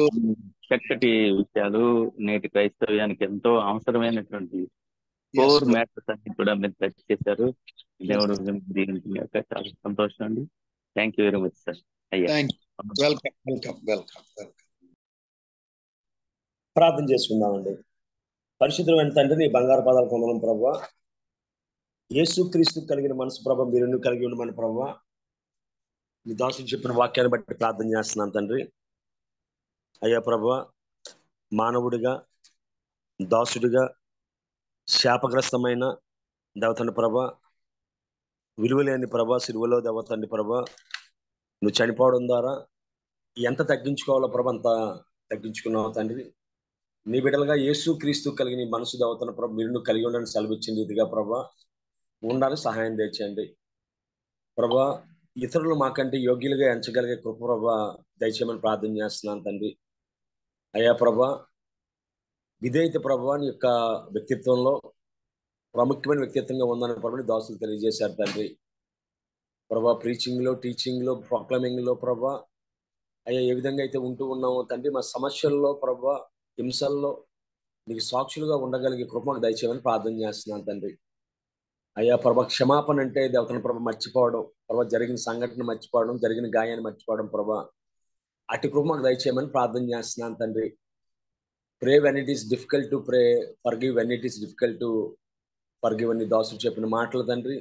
చక్కటి విషయాలు నేటి క్రైస్తవ్యానికి ఎంతో అవసరమైనటువంటి Yes, కోర్ brother. మ్యాటర్స్ అన్ని కూడా మీరు టచ్ చేశారు. దేవుడు దీనికి చాలా సంతోషం అండి. Thank you very much sir. అయ్యా Thank you. వెల్కమ్. ప్రార్థన చేసుకుందామండి. పరిశుద్ధమైన తండ్రి, నీ బంగారు పాదాలు పొందడం ప్రభువా. యేసు క్రీస్తు కలిగిన మనసు ప్రభ మీరు కలిగి ఉండమని ప్రభువా, నీ దాసుడు చెప్పిన వాక్యాన్ని బట్టి ప్రార్థన చేస్తున్నాను తండ్రి. అయ్యా ప్రభువా, మానవుడిగా, దాసుడిగా, శాపగ్రస్తమైన దేవతండ్రి ప్రభ, విలువలేని ప్రభ, సిలువలో దేవతండ్రి ప్రభ, నువ్వు చనిపోవడం ద్వారా ఎంత తగ్గించుకోవాలో ప్రభ అంత తగ్గించుకున్నావు తండ్రి. నీ బిడ్డలుగా యేసు క్రీస్తు కలిగి నీ మనసు దేవతన ప్రభ మీరు కలిగి ఉండని సెలవిచ్చింది ఇదిగా ప్రభ ఉండాలి. సహాయం తెచ్చండి ప్రభా. ఇతరులు మాకంటే యోగ్యులుగా ఎంచగలిగే కృప ప్రభ దయచేయమని ప్రార్థన చేస్తున్నాను తండ్రి. అయ్యా ప్రభ, విధేయత ప్రభ నీ యొక్క వ్యక్తిత్వంలో ప్రాముఖ్యమైన వ్యక్తిత్వంగా ఉందని ప్రభని దాసులు తెలియజేశారు తండ్రి. ప్రభా, ప్రీచింగ్ లో, టీచింగ్ లో, ప్రొక్లమింగ్ లో ప్రభా అయ్యా ఏ విధంగా అయితే ఉంటూ ఉన్నామో తండ్రి, మా సమస్యల్లో ప్రభా, హింసల్లో నీకు సాక్షులుగా ఉండగలిగే కృపకు దయచేయమని ప్రార్థన చేస్తున్నాను తండ్రి. అయ్యా ప్రభా, క్షమాపణ అంటే దేవతను ప్రభ మర్చిపోవడం, ప్రభా జరిగిన సంఘటన మర్చిపోవడం, జరిగిన గాయాన్ని మర్చిపోవడం ప్రభా, అటు కృపకు దయచేయమని ప్రార్థన చేస్తున్నాను తండ్రి. Pray when it is difficult to pray, forgive when it is difficult to forgive అని దాసుడు చెప్పిన మాటలు తండ్రి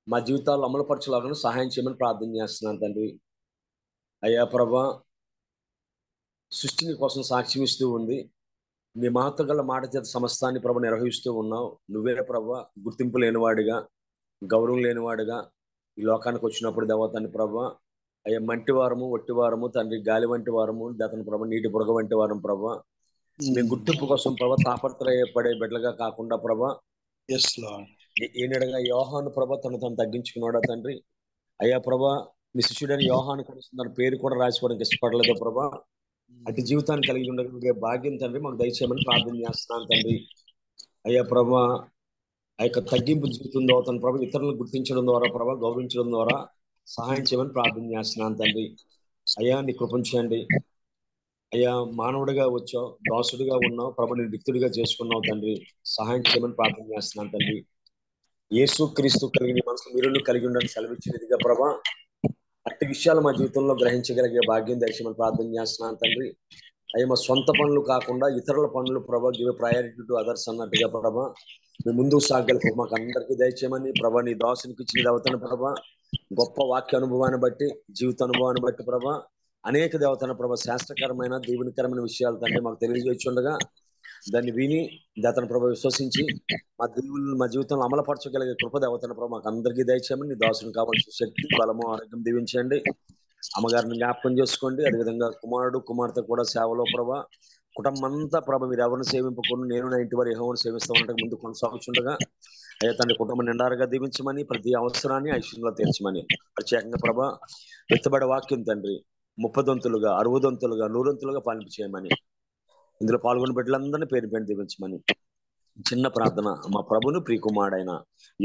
మా జీవితాల్లో అమలుపరచలాగా సహాయం చేయమని ప్రార్థన చేస్తున్నాను తండ్రి. అయ్యా ప్రభా, సృష్టిని కోసం సాక్ష్యం ఇస్తూ ఉంది, నీ మహత్వ గల మాట చేత సమస్తాన్ని ప్రభ నిర్వహిస్తూ ఉన్నావు. నువ్వే ప్రభ గుర్తింపు లేనివాడిగా, గౌరవం లేనివాడిగా, ఈ లోకానికి వచ్చినప్పుడు దేవతాన్ని ప్రభా అయ్యా మంటి వారము ఒట్టి వారము తండ్రి గాలి వంటి వారము దేవతని ప్రభా నీటి బుడగ వంటి వారం ప్రభా మేము గుర్తింపు కోసం ప్రభా తాపత్రయపడే బిడ్డలుగా కాకుండా ప్రభా ఏనడగా యోహాను ప్రభా తను తగ్గించుకున్నాడా తండ్రి అయ్యా ప్రభా మీ శిష్యుడైన యోహాను కనీసం తన పేరు కూడా రాసుకోవడానికి ఇష్టపడలేదు ప్రభా అటు జీవితాన్ని కలిగి ఉండగలిగే భాగ్యం తండ్రి మాకు దయచేయమని ప్రార్థన చేస్తున్నాను తండ్రి అయ్యా ప్రభా ఆ యొక్క తగ్గింపు జీవితం ద్వారా ప్రభా ఇతరులను గుర్తించడం ద్వారా ప్రభా గౌరవించడం ద్వారా సహాయం చేయమని ప్రార్థన చేస్తున్నాను తండ్రి అయ్యా నీ కృపించండి అయ్యా మానవుడిగా వచ్చావు దాసుడిగా ఉన్నావు ప్రభు నీ వ్యక్తుడిగా చేసుకున్నావు తండ్రి సహాయం చేయమని ప్రార్థన చేస్తున్నాను తండ్రి యేసు క్రీస్తు కలిగిన మనసు మీరు కలిగి ఉండని సెలవిచ్చినదిగా ప్రభా అట్టి విషయాలు మా జీవితంలో గ్రహించగలిగే భాగ్యం దయచేయమని ప్రార్థన చేస్తున్నాను తండ్రి అయ్యా మా సొంత పనులు కాకుండా ఇతరుల పనులు ప్రభా గివ్ ప్రయారిటీ టు అదర్స్ అన్నట్టుగా ప్రభా మేము ముందుకు సాగలిపో మాకు అందరికీ దయచేయమని ప్రభా నీ దాసునికి ఇచ్చిన దేవతను ప్రభా గొప్ప వాక్య అనుభవాన్ని బట్టి జీవిత అనుభవాన్ని బట్టి ప్రభా అనేక దేవతన ప్రభా శాస్త్రకరమైన దీవెనకరమైన విషయాలు తండ్రి మాకు తెలియజేస్తుండగా దాన్ని విని దేవతన ప్రభా విశ్వసించి మా జీవితంలో అమలుపరచగలిగే కృప దేవతన ప్రభా మాకు అందరికీ దయచేయమని నీ దాసుని కావాల్సిన శక్తి బలము ఆరోగ్యం దీవించండి అమ్మగారిని జ్ఞాపకం చేసుకోండి అదేవిధంగా కుమారుడు కుమార్తె కూడా సేవలో ప్రభా కుటుంబం అంతా ప్రభా మీరు ఎవరిని సేవింపకుండా నేను నా ఇంటి వారు యెహోవాను సేవిస్తామంటే ముందు కొనసాగుతుండగా అయ్యా తండ్రి కుటుంబం నిండారుగా దీవించమని ప్రతి అవసరాన్ని ఐశ్వర్యంలో తీర్చమని ప్రత్యేకంగా ప్రభా ఎత్తబడే వాక్యం తండ్రి 30 దొంతులుగా 60 దొంతులుగా 100 దొంతులుగా పాలింపు చేయమని ఇందులో పాల్గొన్న బిడ్డలందరినీ పేరు పేరు దీవించమని చిన్న ప్రార్థన మా ప్రభును ప్రియకుమారుడైన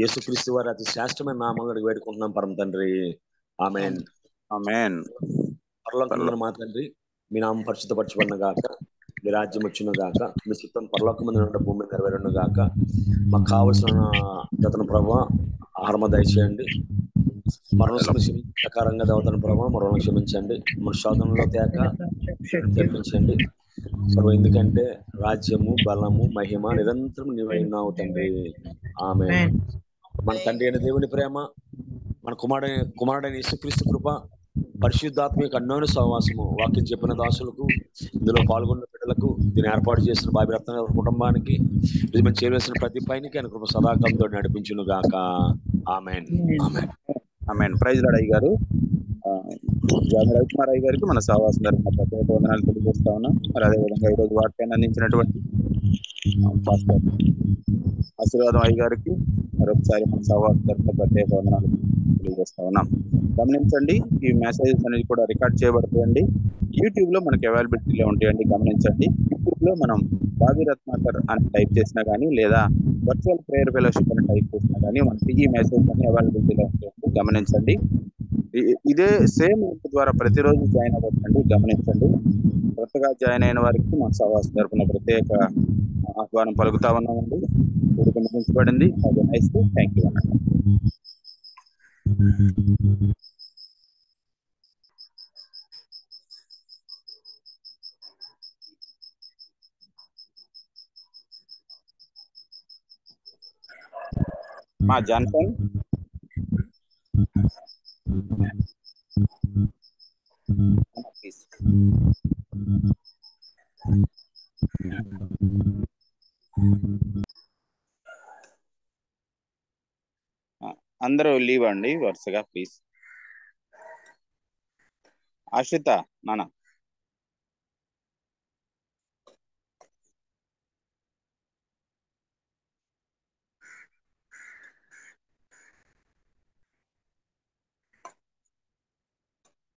యేసుక్రీస్తు వారి అతి శ్రేష్టమైన నామంలో వేడుకుంటున్నాం పరమ తండ్రి ఆమేన్ ఆమేన్. పరలోకమందున మా తండ్రి మీ నామం పరిశుద్ధపరచబడిన గాక మీ రాజ్యం వచ్చును గాక మీ చిత్తం పరలోకమందున ఉన్న భూమి మీద నెరవేరును గాక మాకు కావలసిన గతన ప్రభావ ఆహారమ దయచేయండి మరణం ప్రకారంగా దేవతన ప్రభావ మరణం క్షమించండి మన శోధనలో తేక తెప్పించండి ప్రభు ఎందుకంటే రాజ్యము బలము మహిమ నిరంతరం నీవైనావు తండ్రి ఆమేన్. మన తండ్రి అయిన దేవుని ప్రేమ మన కుమారుడైన యేసుక్రీస్తు కృప పరిశుద్ధాత్మిక అన్యోన్య సహవాసము వాక్యం చెప్పిన దాసులకు ఇందులో పాల్గొన్న బిడ్డలకు దీన్ని ఏర్పాటు చేసిన బాబిరత్న కుటుంబానికి ఇది మనం చేయవలసిన ప్రతి పైనకి ఆయన కృప సదాకాలంతో నడిపించును గాక ఆమేన్. ఆమేన్. ప్రైజ్ లార్డ్ అయ్య గారు రవికుమార్ అయ్య గారికి మన సహవాసం తరపున ప్రత్యేక వందనాలు తెలియజేస్తా ఉన్నాం. మరి అదేవిధంగా ఈరోజు వాక్యాన్ని అందించినటువంటి పాస్టర్ ఆశీర్వాదం అయ్య గారికి మరొకసారి మన సహవాసం తరపున ప్రత్యేక వందనాలు తెలియజేస్తా ఉన్నాం. గమనించండి, ఈ మెసేజెస్ అనేది కూడా రికార్డ్ చేయబడుతాయండి. యూట్యూబ్ లో మనకి అవైలబిలిటీలో ఉంటాయండి. గమనించండి, యూట్యూబ్ లో మనం బాబీ రత్నాకర్ అని టైప్ చేసినా కానీ లేదా వర్చువల్ ప్రేయర్ ఫెలోషిప్ అని టైప్ చేసినా కానీ మనకి ఈ మెసేజ్ అన్ని అవైలబిలిటీలో ఉంటాయండి. గమనించండి, ఇదే సేమ్ లింక్ ద్వారా ప్రతిరోజు జాయిన్ అవ్వచ్చండి. గమనించండి, కొత్తగా జాయిన్ అయిన వారికి మా సహవాసం తరపున ప్రత్యేక ఆహ్వానం పలుకుతా ఉన్నామండి. కూడిక ముగించబడింది. థ్యాంక్ యూ అన్నమాట. మా జాన్సన్ అందరూ లీవ్ అండి వరుసగా ప్లీజ్. ఆశ్రిత నాన్న